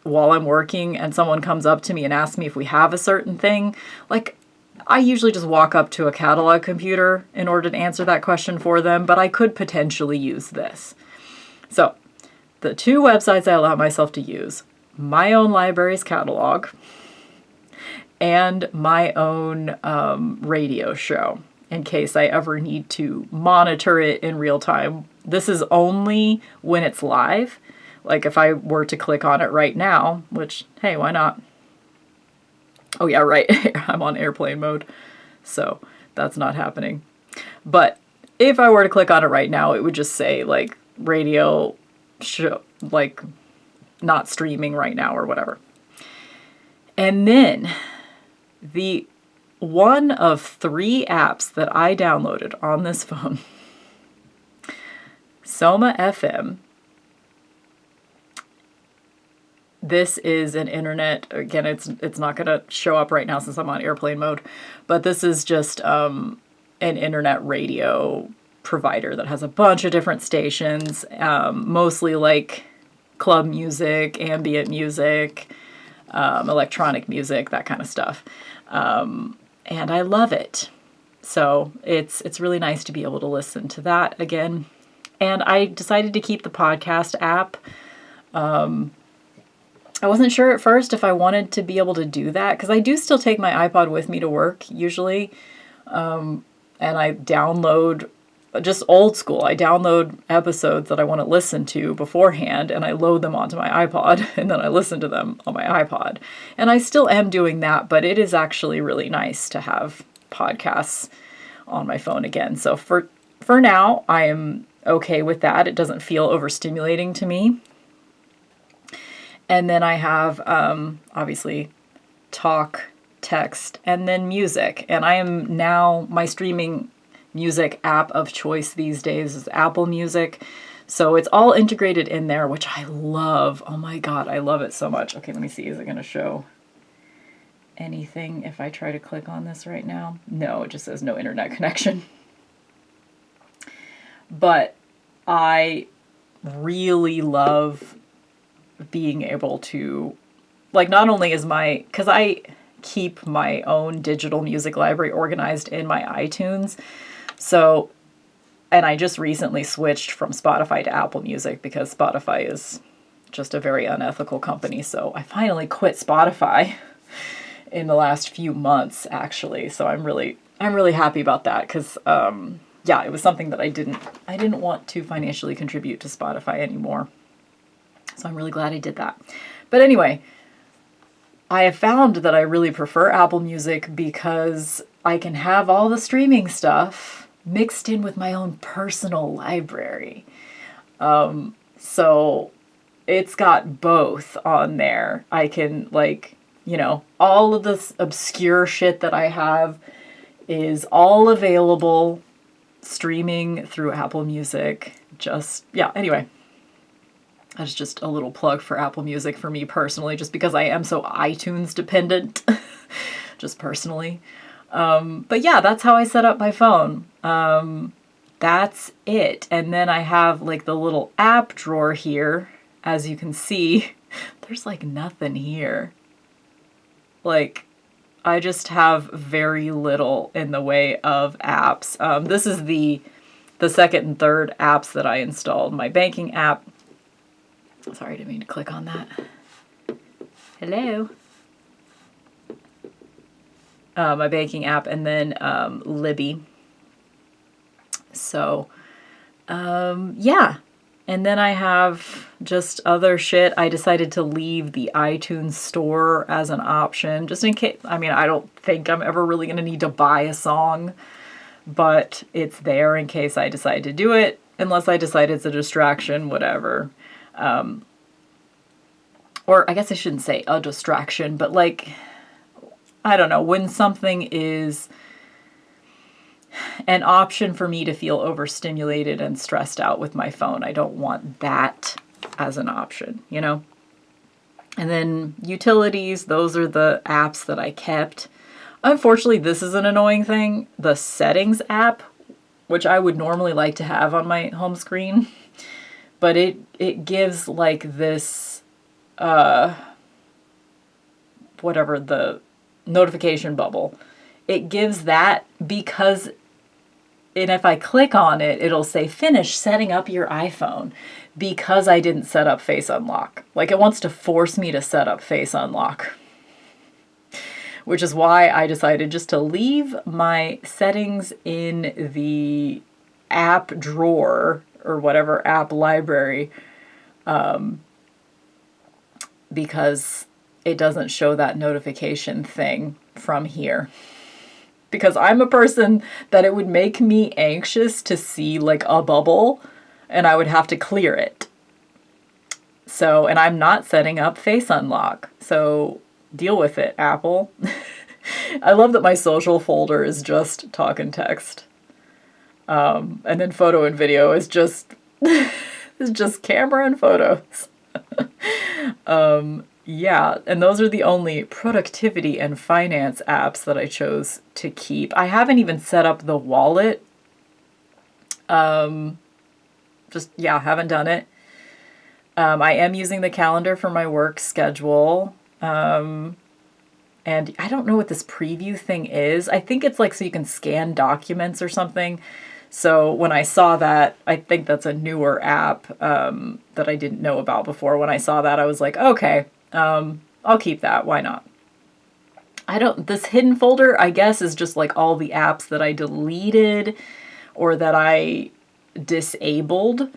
while I'm working and someone comes up to me and asks me if we have a certain thing, like I usually just walk up to a catalog computer in order to answer that question for them, but I could potentially use this. So the two websites I allow myself to use, my own library's catalog and my own radio show, in case I ever need to monitor it in real time. This is only when it's live. Like if I were to click on it right now, which, hey, why not? Oh yeah, right. I'm on airplane mode, so that's not happening. But if I were to click on it right now, it would just say like radio show, like not streaming right now or whatever. And then the one of 3 apps that I downloaded on this phone, Soma FM. This is an internet, again, it's not going to show up right now since I'm on airplane mode, but this is just an internet radio provider that has a bunch of different stations, mostly like club music, ambient music, electronic music, that kind of stuff. And I love it. So it's really nice to be able to listen to that again. And I decided to keep the podcast app. I wasn't sure at first if I wanted to be able to do that, because I do still take my iPod with me to work usually, and I download just old school. I download episodes that I want to listen to beforehand and I load them onto my iPod and then I listen to them on my iPod. And I still am doing that, but it is actually really nice to have podcasts on my phone again. So for now, I am okay with that. It doesn't feel overstimulating to me. And then I have, obviously, talk, text, and then music. And I am now, my streaming music app of choice these days is Apple Music. So it's all integrated in there, which I love. Oh my God, I love it so much. Okay, let me see. Is it going to show anything if I try to click on this right now? No, it just says no internet connection. But I really love being able to, like, not only is because I keep my own digital music library organized in my iTunes. So, and I just recently switched from Spotify to Apple Music because Spotify is just a very unethical company. So I finally quit Spotify in the last few months, actually. So I'm really happy about that because, yeah, it was something that I didn't want to financially contribute to Spotify anymore. So I'm really glad I did that. But anyway, I have found that I really prefer Apple Music because I can have all the streaming stuff mixed in with my own personal library. So it's got both on there. I can, like, you know, all of this obscure shit that I have is all available streaming through Apple Music. Anyway. That's just a little plug for Apple Music for me personally, just because I am so iTunes dependent, just personally. But yeah, that's how I set up my phone. That's it. And then I have like the little app drawer here. As you can see, there's like nothing here. Like, I just have very little in the way of apps. This is the second and third apps that I installed. My banking app. Sorry, I didn't mean to click on that. Hello. My banking app, and then Libby. So, yeah. And then I have just other shit. I decided to leave the iTunes store as an option, just in case. I mean, I don't think I'm ever really going to need to buy a song, but it's there in case I decide to do it, unless I decide it's a distraction, whatever. Or I guess I shouldn't say a distraction, but like, I don't know, when something is an option for me to feel overstimulated and stressed out with my phone, I don't want that as an option, you know? And then utilities, those are the apps that I kept. Unfortunately, this is an annoying thing. The settings app, which I would normally like to have on my home screen, but it gives like this, whatever, the notification bubble. It gives that because, and if I click on it, it'll say finish setting up your iPhone because I didn't set up Face Unlock. Like, it wants to force me to set up Face Unlock, which is why I decided just to leave my settings in the app drawer or whatever app library, because it doesn't show that notification thing from here. Because I'm a person that it would make me anxious to see like a bubble and I would have to clear it. So, and I'm not setting up Face Unlock. So deal with it, Apple. I love that my social folder is just talk and text. And then photo and video is just is just camera and photos. Yeah, and those are the only productivity and finance apps that I chose to keep. I haven't even set up the wallet. Haven't done it. I am using the calendar for my work schedule. And I don't know what this preview thing is. I think it's like so you can scan documents or something. So when I saw that, I think that's a newer app that I didn't know about before. When I saw that, I was like, okay, I'll keep that. Why not? This hidden folder, I guess, is just like all the apps that I deleted or that I disabled.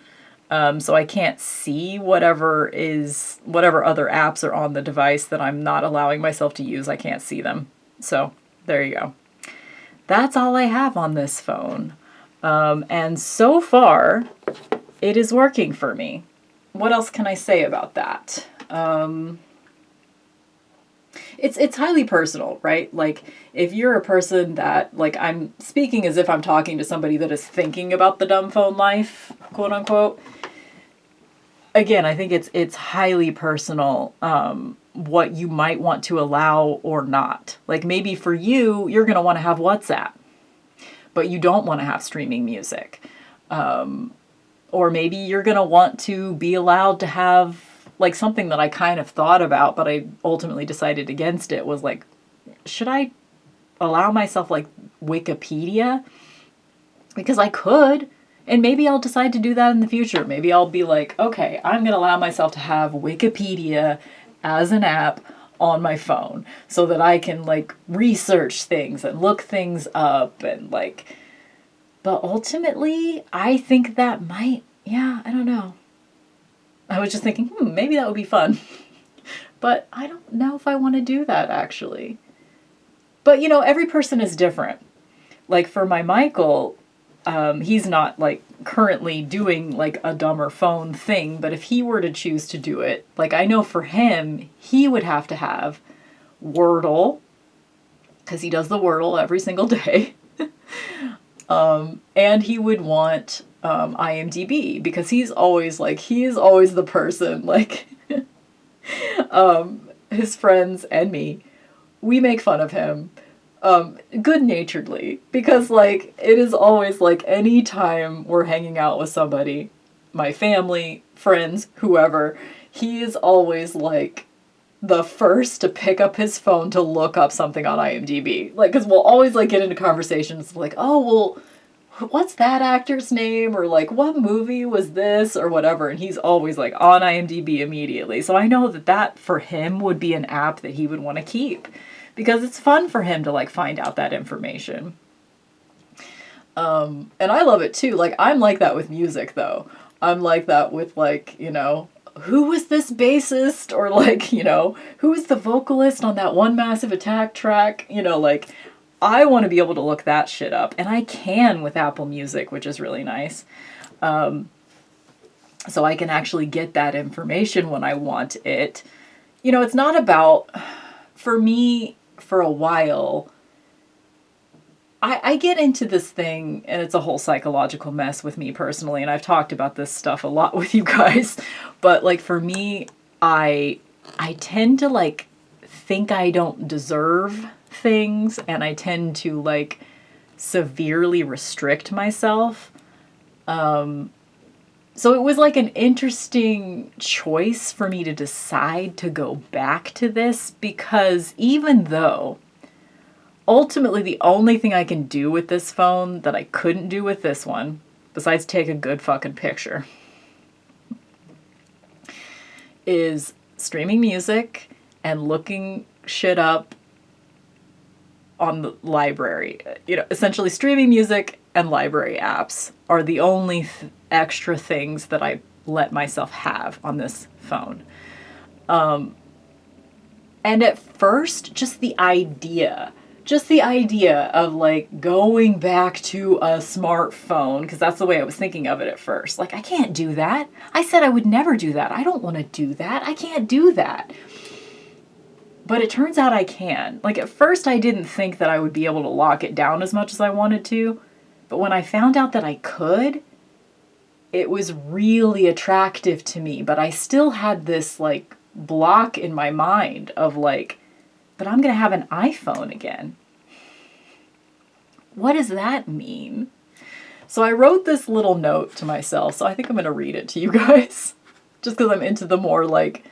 So I can't see whatever other apps are on the device that I'm not allowing myself to use. I can't see them. So there you go. That's all I have on this phone. And so far, it is working for me. What else can I say about that? It's highly personal, right? Like, if you're a person that, like, I'm speaking as if I'm talking to somebody that is thinking about the dumb phone life, quote unquote. Again, I think it's highly personal, what you might want to allow or not. Like, maybe for you, you're going to want to have WhatsApp, but you don't want to have streaming music. Or maybe you're going to want to be allowed to have, like, something that I kind of thought about, but I ultimately decided against it, was like, should I allow myself, like, Wikipedia? Because I could, and maybe I'll decide to do that in the future. Maybe I'll be like, okay, I'm going to allow myself to have Wikipedia as an app on my phone so that I can, like, research things and look things up and, like, but ultimately, I think that might, I don't know. I was just thinking, maybe that would be fun. But I don't know if I want to do that, actually. But, you know, every person is different. Like, for my Michael, he's not, like, currently doing, like, a dumber phone thing. But if he were to choose to do it, like, I know for him, he would have to have Wordle, because he does the Wordle every single day. And he would want IMDb, because he is always the person, like, his friends and me, we make fun of him, good-naturedly, because, like, it is always, like, any time we're hanging out with somebody, my family, friends, whoever, he is always, like, the first to pick up his phone to look up something on IMDb. Like, because we'll always, like, get into conversations like, oh, well, what's that actor's name? Or, like, what movie was this? Or whatever. And he's always, like, on IMDb immediately. So I know that for him would be an app that he would want to keep, because it's fun for him to, like, find out that information. And I love it too. Like, I'm like that with music, though. I'm like that with, like, you know, who was this bassist? Or, like, you know, who was the vocalist on that one Massive Attack track? You know, like, I want to be able to look that shit up. And I can with Apple Music, which is really nice. So I can actually get that information when I want it. You know, it's not about, for me, for a while, I get into this thing, and it's a whole psychological mess with me personally, and I've talked about this stuff a lot with you guys, but, like, for me, I tend to, like, think I don't deserve things, and I tend to, like, severely restrict myself. So it was, like, an interesting choice for me to decide to go back to this, because even though ultimately the only thing I can do with this phone that I couldn't do with this one, besides take a good fucking picture, is streaming music and looking shit up on the library. You know, essentially streaming music and library apps are the only extra things that I let myself have on this phone. And at first, just the idea of, like, going back to a smartphone, because that's the way I was thinking of it at first. Like, I can't do that. I said I would never do that. I don't want to do that. I can't do that. But it turns out I can. Like, at first I didn't think that I would be able to lock it down as much as I wanted to. But when I found out that I could, it was really attractive to me. But I still had this, like, block in my mind of, like, but I'm going to have an iPhone again. What does that mean? So I wrote this little note to myself, so I think I'm going to read it to you guys. Just because I'm into the more, like,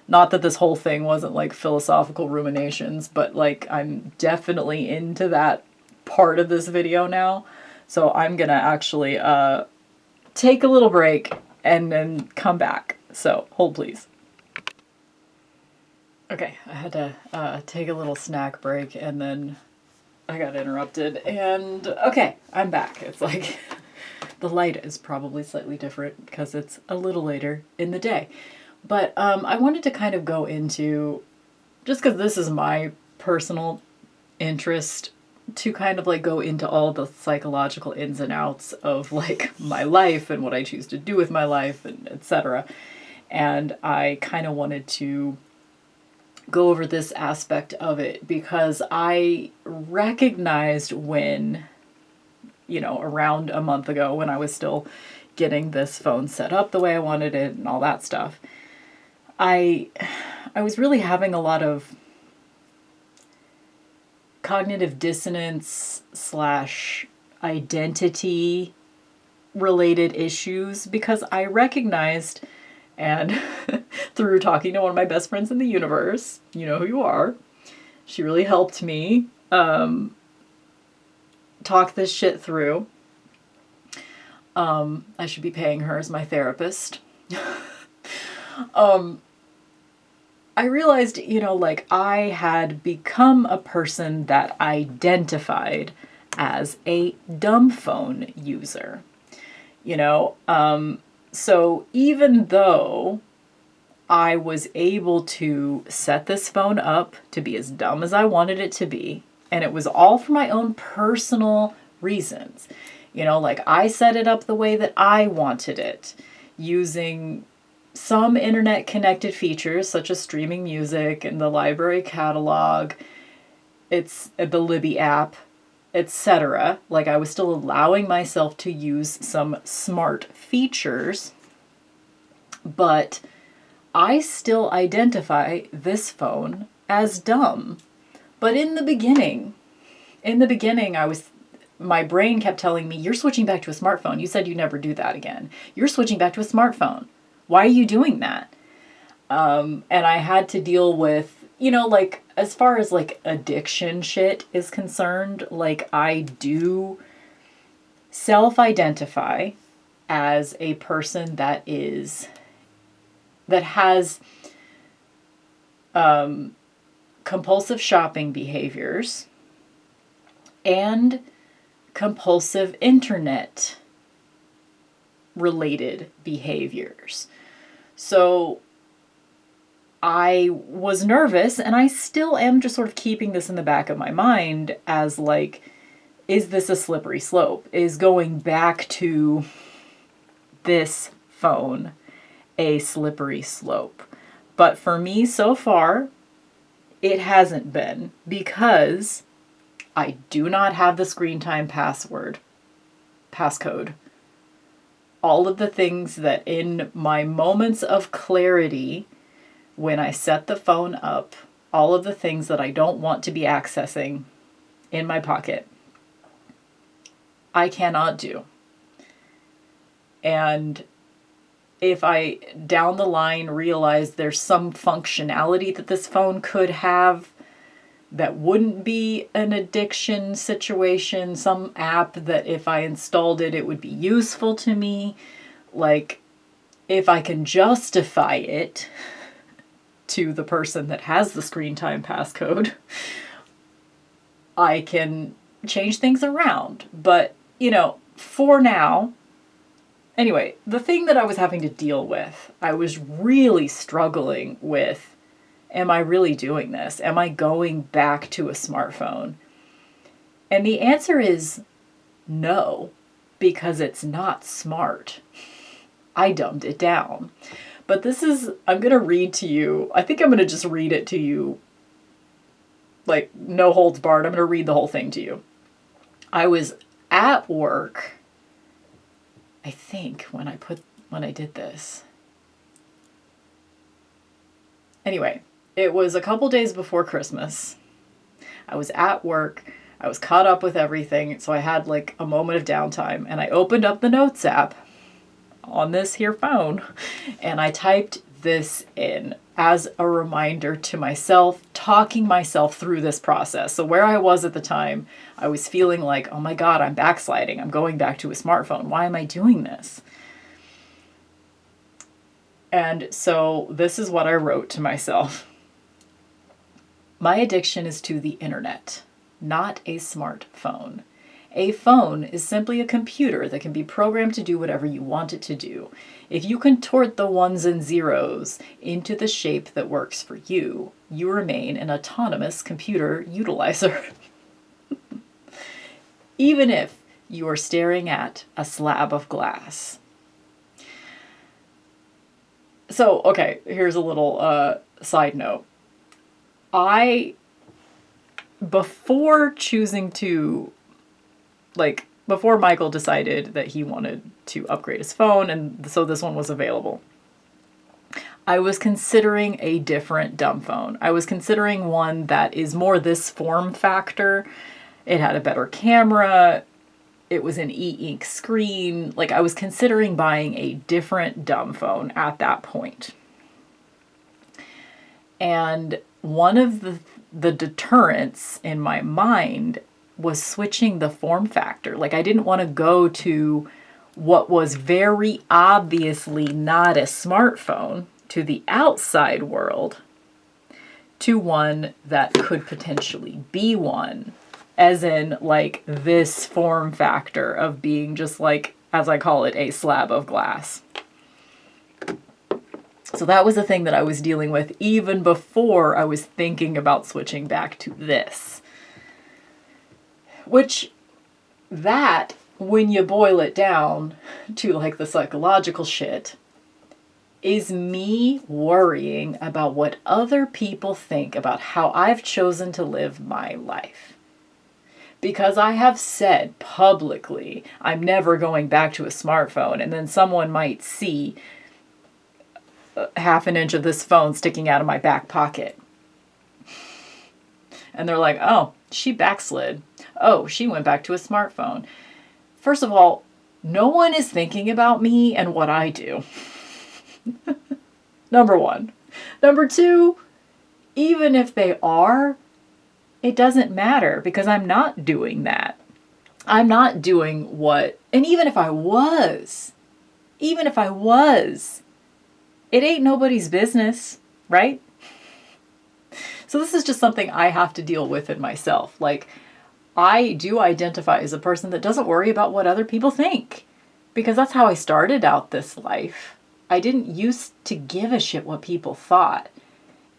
not that this whole thing wasn't, like, philosophical ruminations, but, like, I'm definitely into that part of this video now. So I'm going to actually take a little break and then come back. So hold please. Okay, I had to take a little snack break and then I got interrupted. And okay, I'm back. It's like the light is probably slightly different because it's a little later in the day. But I wanted to kind of go into, just because this is my personal interest, to kind of like go into all the psychological ins and outs of like my life and what I choose to do with my life and etc. And I kind of wanted to go over this aspect of it because I recognized when, around a month ago when I was still getting this phone set up the way I wanted it and all that stuff, I was really having a lot of cognitive dissonance / identity related issues because I recognized, and through talking to one of my best friends in the universe, you know who you are, she really helped me talk this shit through. I should be paying her as my therapist. I realized, I had become a person that identified as a dumb phone user. So even though I was able to set this phone up to be as dumb as I wanted it to be, and it was all for my own personal reasons. I set it up the way that I wanted it, using some internet connected features such as streaming music and the library catalog, it's the Libby app, etc. I was still allowing myself to use some smart features, but I still identify this phone as dumb. But in the beginning, my brain kept telling me, you're switching back to a smartphone. You said you'd never do that again. You're switching back to a smartphone. Why are you doing that? And I had to deal with, as far as addiction shit is concerned, I do self-identify as a person that has compulsive shopping behaviors and compulsive internet related behaviors. So I was nervous, and I still am just sort of keeping this in the back of my mind as is this a slippery slope? Is going back to this phone a slippery slope? But for me so far, it hasn't been, because I do not have the screen time passcode. All of the things that in my moments of clarity, when I set the phone up, all of the things that I don't want to be accessing in my pocket, I cannot do. And if I down the line realize there's some functionality that this phone could have that wouldn't be an addiction situation, some app that if I installed it, it would be useful to me. If I can justify it to the person that has the screen time passcode, I can change things around. But, for now, anyway, the thing that I was having to deal with, I was really struggling with, am I really doing this? Am I going back to a smartphone? And the answer is no, because it's not smart. I dumbed it down. But I'm going to read to you, I think I'm going to just read it to you, no holds barred. I'm going to read the whole thing to you. I was at work, I think, when I did this. Anyway, it was a couple days before Christmas. I was at work. I was caught up with everything, so I had a moment of downtime, and I opened up the Notes app on this here phone, and I typed this in as a reminder to myself, talking myself through this process. So where I was at the time, I was feeling oh my God, I'm backsliding. I'm going back to a smartphone. Why am I doing this? And so this is what I wrote to myself. My addiction is to the internet. not a smartphone. A phone is simply a computer that can be programmed to do whatever you want it to do. If you contort the ones and zeros into the shape that works for you, you remain an autonomous computer utilizer. Even if you are staring at a slab of glass. So, okay, here's a little side note. Before choosing to, before Michael decided that he wanted to upgrade his phone, and so this one was available, I was considering a different dumb phone. I was considering one that is more this form factor. It had a better camera. It was an e-ink screen. I was considering buying a different dumb phone at that point. And one of the deterrents in my mind was switching the form factor. I didn't want to go to what was very obviously not a smartphone to the outside world to one that could potentially be one. As in, this form factor of being just as I call it, a slab of glass. So that was the thing that I was dealing with even before I was thinking about switching back to this. Which, that, when you boil it down to the psychological shit, is me worrying about what other people think about how I've chosen to live my life. Because I have said publicly, I'm never going back to a smartphone, and then someone might see half an inch of this phone sticking out of my back pocket. And they're like, oh, she backslid. Oh, she went back to a smartphone. First of all, no one is thinking about me and what I do. Number one. Number two, even if they are, it doesn't matter because I'm not doing that. I'm not doing what, and even if I was, it ain't nobody's business, right? So this is just something I have to deal with in myself. I do identify as a person that doesn't worry about what other people think because that's how I started out this life. I didn't used to give a shit what people thought.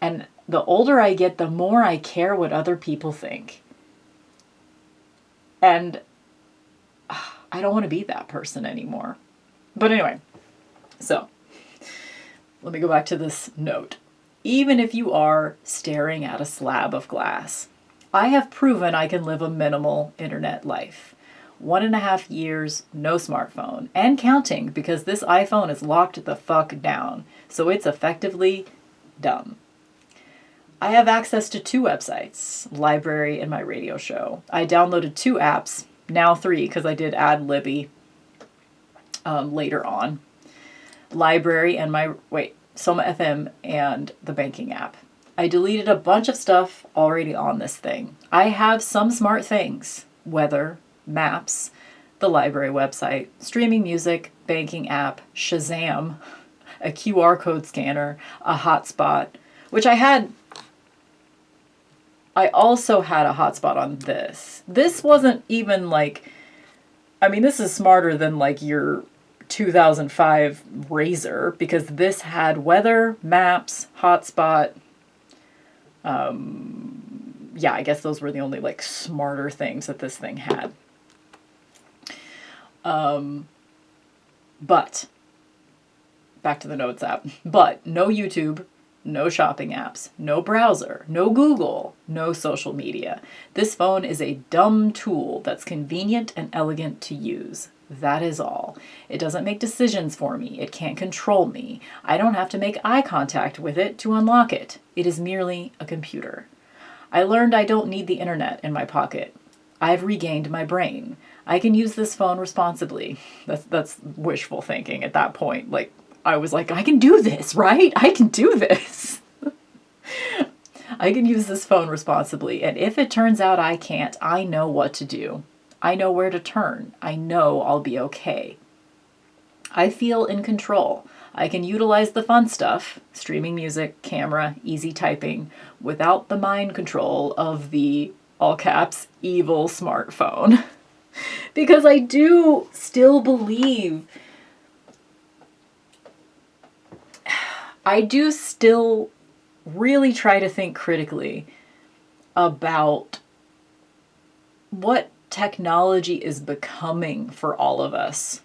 And the older I get, the more I care what other people think. And I don't want to be that person anymore. But anyway, so let me go back to this note. Even if you are staring at a slab of glass, I have proven I can live a minimal internet life. 1.5 years, no smartphone, and counting because this iPhone is locked the fuck down. So it's effectively dumb. I have access to 2 websites, library and my radio show. I downloaded 2 apps, now 3 because I did add Libby later on. Library and Soma FM and the banking app. I deleted a bunch of stuff already on this thing. I have some smart things, weather, maps, the library website, streaming music, banking app, Shazam, a QR code scanner, a hotspot, which I also had a hotspot on this. This wasn't even this is smarter than your 2005 Razor because this had weather, maps, hotspot. I guess those were the only smarter things that this thing had. But back to the Notes app. But no YouTube, no shopping apps, no browser, no Google, no social media. This phone is a dumb tool that's convenient and elegant to use. That is all. It doesn't make decisions for me. It can't control me. I don't have to make eye contact with it to unlock it. It is merely a computer. I learned I don't need the internet in my pocket. I've regained my brain. I can use this phone responsibly. That's wishful thinking at that point. I was I can do this, right? I can do this. I can use this phone responsibly. And if it turns out I can't, I know what to do. I know where to turn. I know I'll be okay. I feel in control. I can utilize the fun stuff, streaming music, camera, easy typing, without the mind control of the all caps, evil smartphone. Because I do still believe, I do still really try to think critically about what technology is becoming for all of us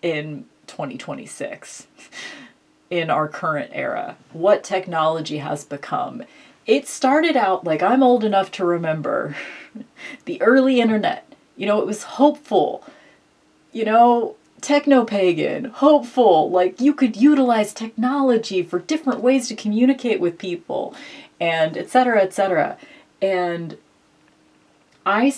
in 2026, in our current era. What technology has become. It started out, like, I'm old enough to remember the early internet. You know, it was hopeful. You know, techno-pagan, hopeful. Like, you could utilize technology for different ways to communicate with people, and et cetera, et cetera. And I'm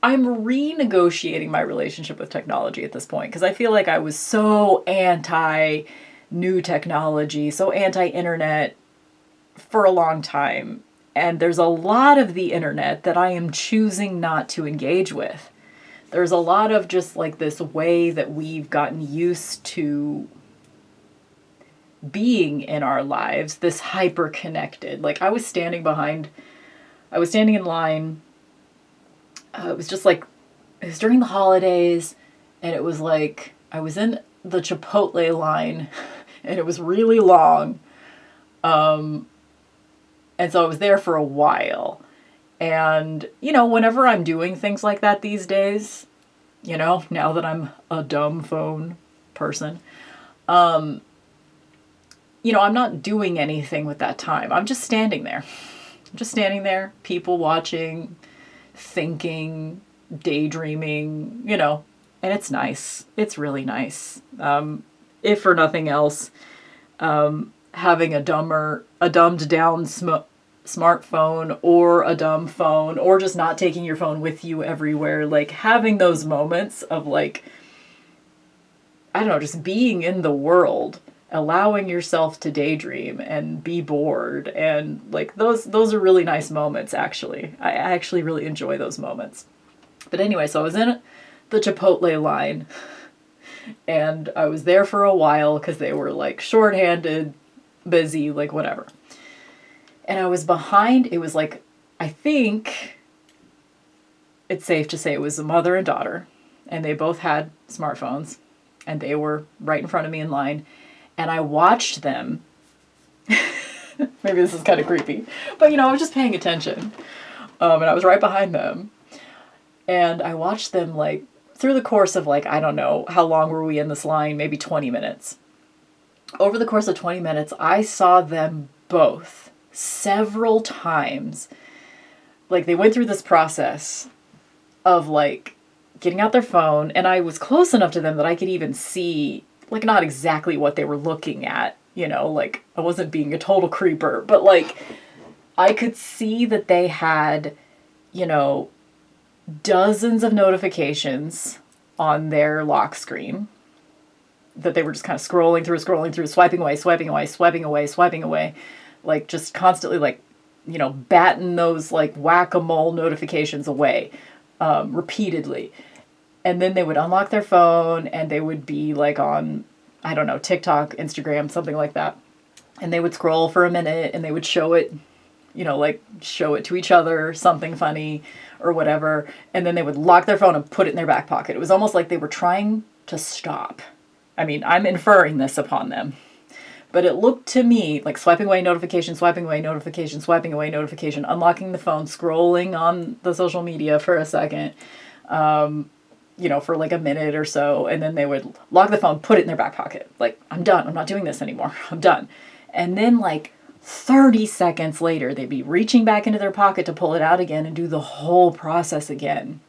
renegotiating my relationship with technology at this point, because I feel like I was so anti new technology, so anti-internet for a long time. And there's a lot of the internet that I am choosing not to engage with. There's a lot of just like this way that we've gotten used to being in our lives, this hyper connected. Like, I was standing in line. It was just like, it was during the holidays, and it was like, I was in the Chipotle line, and it was really long. And so I was there for a while. And, you know, whenever I'm doing things like that these days, you know, now that I'm a dumb phone person, you know, I'm not doing anything with that time. I'm just standing there. People watching, thinking, daydreaming, you know, and it's nice. It's really nice. If for nothing else, having a dumbed down smartphone, or a dumb phone, or just not taking your phone with you everywhere, like having those moments of like, I don't know, just being in the world, allowing yourself to daydream and be bored, and like those are really nice moments, actually. I actually really enjoy those moments. But anyway, so I was in the Chipotle line, and I was there for a while because they were like shorthanded, busy, like whatever. And I was behind, it was like, I think it's safe to say it was a mother and daughter, and they both had smartphones, and they were right in front of me in line. And I watched them. Maybe this is kind of creepy, but you know, I was just paying attention. And I was right behind them. And I watched them like through the course of like, I don't know, how long were we in this line? Maybe 20 minutes. Over the course of 20 minutes, I saw them both several times. Like, they went through this process of like getting out their phone, and I was close enough to them that I could even see, like, not exactly what they were looking at, you know, like, I wasn't being a total creeper, but like, I could see that they had, you know, dozens of notifications on their lock screen that they were just kind of scrolling through, swiping away, like just constantly, like, you know, batting those like whack-a-mole notifications away, repeatedly. And then they would unlock their phone, and they would be like on, I don't know, TikTok, Instagram, something like that. And they would scroll for a minute, and they would show it, you know, like show it to each other, something funny or whatever. And then they would lock their phone and put it in their back pocket. It was almost like they were trying to stop. I mean, I'm inferring this upon them. But it looked to me like swiping away notification, unlocking the phone, scrolling on the social media for a second, you know, for like a minute or so. And then they would lock the phone, put it in their back pocket. Like, I'm done. I'm not doing this anymore. I'm done. And then like 30 seconds later, they'd be reaching back into their pocket to pull it out again and do the whole process again.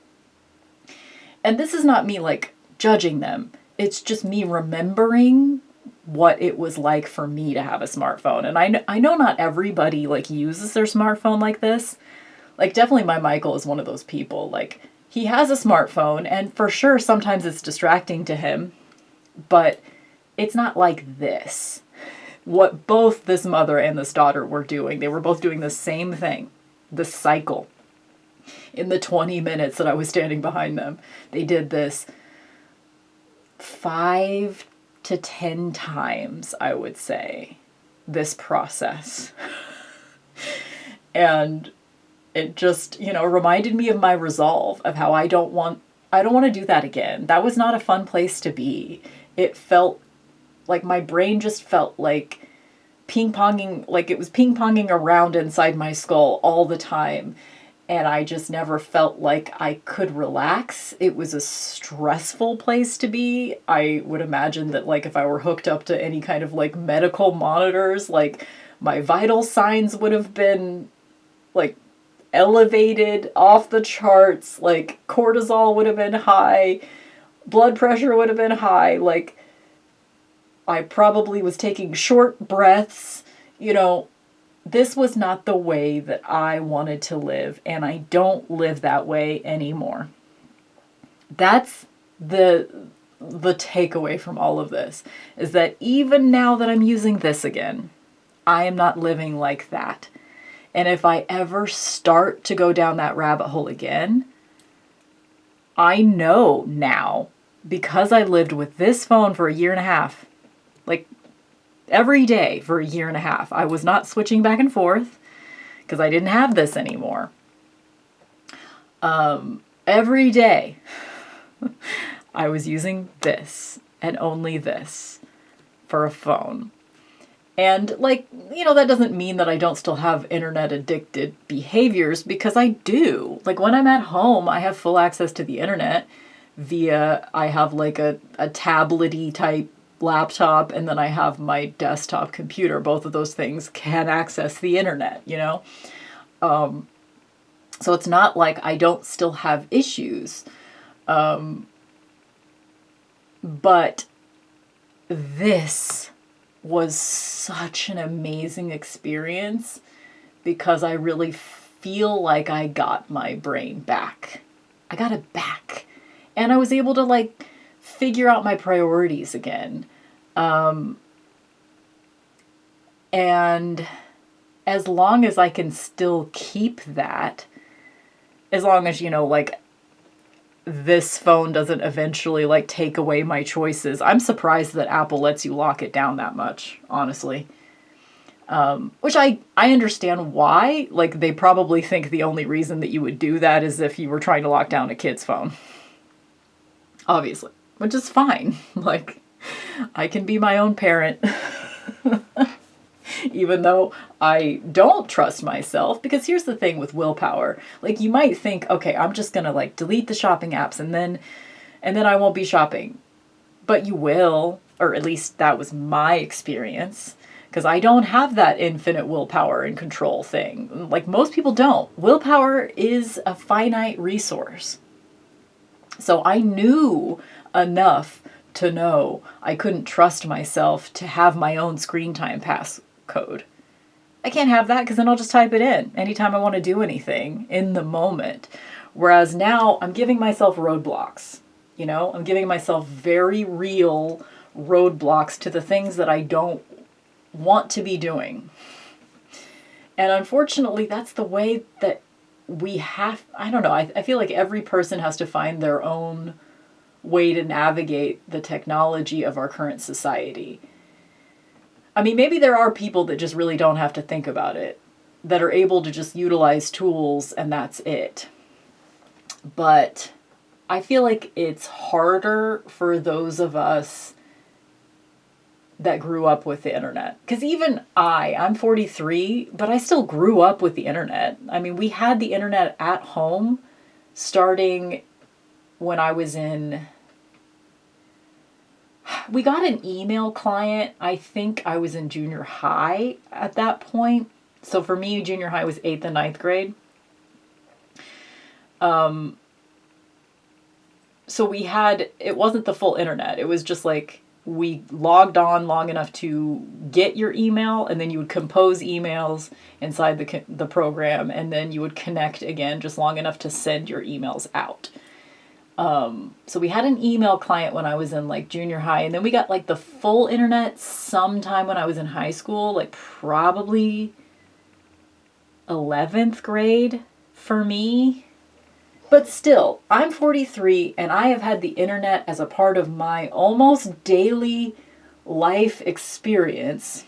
And this is not me like judging them. It's just me remembering what it was like for me to have a smartphone. And I know not everybody like uses their smartphone like this. Like, definitely my Michael is one of those people. Like, he has a smartphone, and for sure sometimes it's distracting to him, but it's not like this. What both this mother and this daughter were doing, they were both doing the same thing, the cycle. In the 20 minutes that I was standing behind them, they did this 5 to 10 times, I would say, this process. And it just, reminded me of my resolve of how I don't want to do that again. That was not a fun place to be. It felt like my brain just felt like it was ping-ponging around inside my skull all the time. And I just never felt like I could relax. It was a stressful place to be. I would imagine that, like, if I were hooked up to any kind of, like, medical monitors, like, my vital signs would have been, like, elevated off the charts. Like, cortisol would have been high. Blood pressure would have been high. Like, I probably was taking short breaths. This was not the way that I wanted to live, and I don't live that way anymore. That's the takeaway from all of this, is that even now that I'm using this again, I am not living like that. And if I ever start to go down that rabbit hole again, I know now, because I lived with this phone for a year and a half, like every day for a year and a half. I was not switching back and forth because I didn't have this anymore. Every day I was using this and only this for a phone. And that doesn't mean that I don't still have internet addicted behaviors, because I do. Like, when I'm at home, I have full access to the internet I have like a tablet-y type laptop, and then I have my desktop computer. Both of those things can access the internet, So it's not like I don't still have issues. But this was such an amazing experience because I really feel like I got my brain back. I got it back. And I was able to figure out my priorities again. And as long as I can still keep that, as long as, this phone doesn't eventually take away my choices. I'm surprised that Apple lets you lock it down that much, honestly. Which I understand why. They probably think the only reason that you would do that is if you were trying to lock down a kid's phone. Obviously. Which is fine. I can be my own parent. Even though I don't trust myself, because here's the thing with willpower. You might think, okay, I'm just going to delete the shopping apps and then I won't be shopping. But you will, or at least that was my experience, because I don't have that infinite willpower and control thing. Most people don't. Willpower is a finite resource. So I knew enough to know I couldn't trust myself to have my own screen time passcode. I can't have that, because then I'll just type it in anytime I want to do anything in the moment. Whereas now I'm giving myself roadblocks. I'm giving myself very real roadblocks to the things that I don't want to be doing. And unfortunately, that's the way that we have, I don't know, I feel like every person has to find their own way to navigate the technology of our current society. I mean, maybe there are people that just really don't have to think about it, that are able to just utilize tools and that's it. But I feel like it's harder for those of us that grew up with the internet. Because even I'm 43, but I still grew up with the internet. I mean, we had the internet at home starting when I was we got an email client. I think I was in junior high at that point. So for me, junior high was 8th and 9th grade. So it wasn't the full internet. It was just we logged on long enough to get your email, and then you would compose emails inside the program, and then you would connect again just long enough to send your emails out. So we had an email client when I was in junior high, and then we got the full internet sometime when I was in high school, probably 11th grade for me. But still, I'm 43 and I have had the internet as a part of my almost daily life experience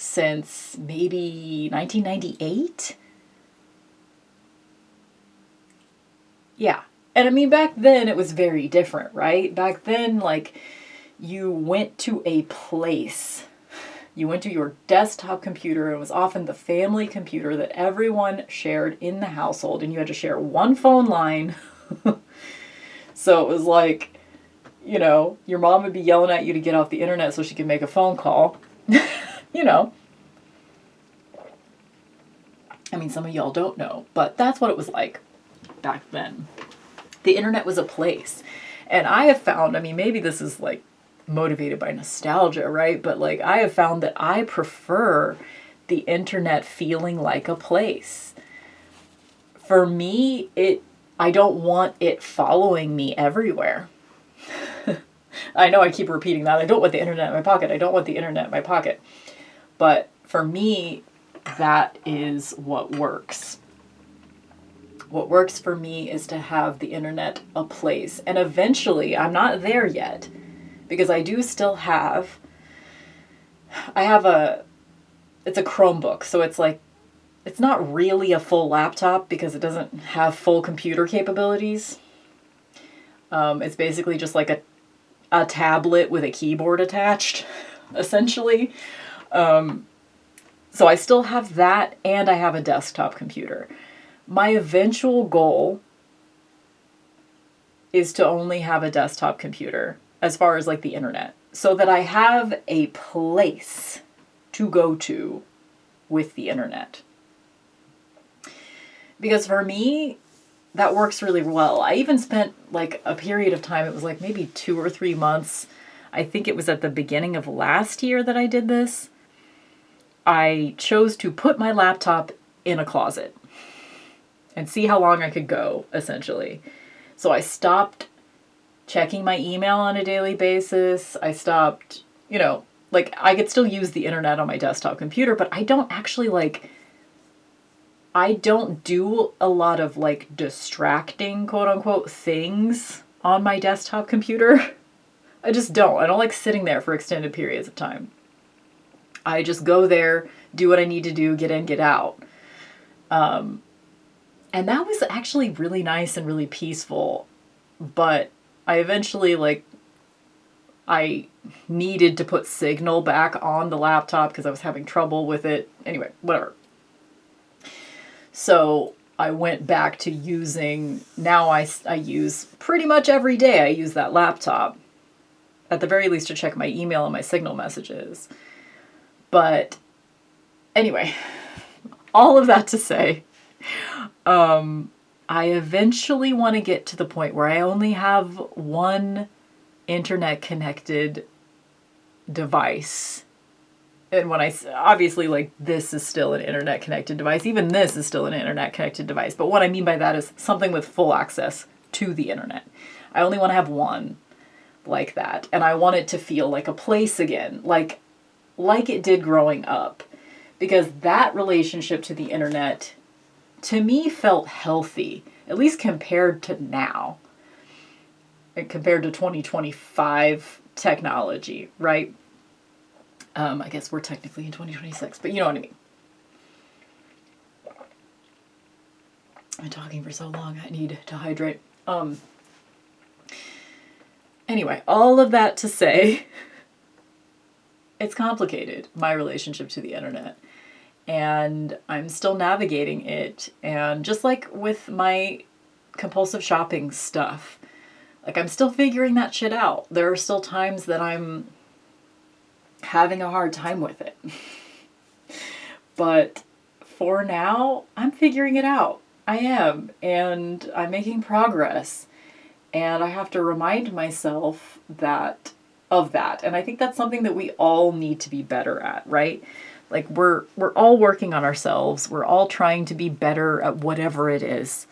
since maybe 1998. Yeah. And I mean, back then it was very different, right? Back then, like, you went to a place. You went to your desktop computer. It was often the family computer that everyone shared in the household, and you had to share one phone line. So it was like, you know, your mom would be yelling at you to get off the internet so she could make a phone call. You know. I mean, some of y'all don't know, but that's what it was like back then. The internet was a place. And I have found, I mean, maybe this is like motivated by nostalgia, right? But like, I have found that I prefer the internet feeling like a place. For me, I don't want it following me everywhere. I know I keep repeating that. I don't want the internet in my pocket. I don't want the internet in my pocket. But for me, that is what works. What works for me is to have the internet a place. And eventually, I'm not there yet, because I do still have, it's a Chromebook. So it's like, it's not really a full laptop because it doesn't have full computer capabilities. It's basically just like a tablet with a keyboard attached, essentially. So I still have that, and I have a desktop computer. My eventual goal is to only have a desktop computer as far as like the internet, so that I have a place to go to with the internet. Because for me, that works really well. I even spent like a period of time, it was like maybe 2 or 3 months. I think it was at the beginning of last year that I did this. I chose to put my laptop in a closet and see how long I could go, essentially. So I stopped checking my email on a daily basis. I stopped, you know, like I could still use the internet on my desktop computer, but I don't actually I don't do a lot of like distracting, quote unquote, things on my desktop computer. I just don't. I don't like sitting there for extended periods of time. I just go there, do what I need to do, get in, get out. And that was actually really nice and really peaceful. But I eventually, I needed to put Signal back on the laptop because I was having trouble with it. Anyway, whatever. So I went back to using, now I use pretty much every day I use that laptop. At the very least to check my email and my Signal messages. But anyway, all of that to say, I eventually want to get to the point where I only have one internet connected device. And when obviously, like, this is still an internet connected device. Even this is still an internet connected device. But what I mean by that is something with full access to the internet. I only want to have one like that. And I want it to feel like a place again, like it did growing up. Because that relationship to the internet, to me, felt healthy, at least compared to now. And compared to 2025 technology, right? I guess we're technically in 2026, but you know what I mean. I've been talking for so long, I need to hydrate. Anyway, all of that to say, it's complicated, my relationship to the internet. And I'm still navigating it. And just like with my compulsive shopping stuff, like I'm still figuring that shit out. There are still times that I'm having a hard time with it. But for now, I'm figuring it out. I am. And I'm making progress. And I have to remind myself of that. And I think that's something that we all need to be better at, right? Like we're all working on ourselves. We're all trying to be better at whatever it is.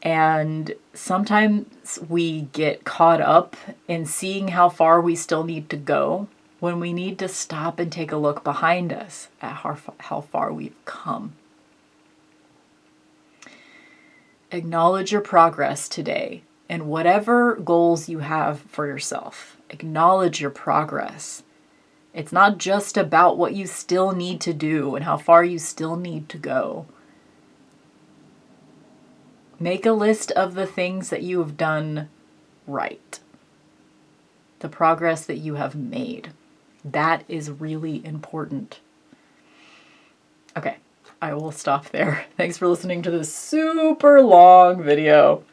And sometimes we get caught up in seeing how far we still need to go when we need to stop and take a look behind us at how far we've come. Acknowledge your progress today and whatever goals you have for yourself. Acknowledge your progress. It's not just about what you still need to do and how far you still need to go. Make a list of the things that you have done right, the progress that you have made. That is really important. Okay, I will stop there. Thanks for listening to this super long video.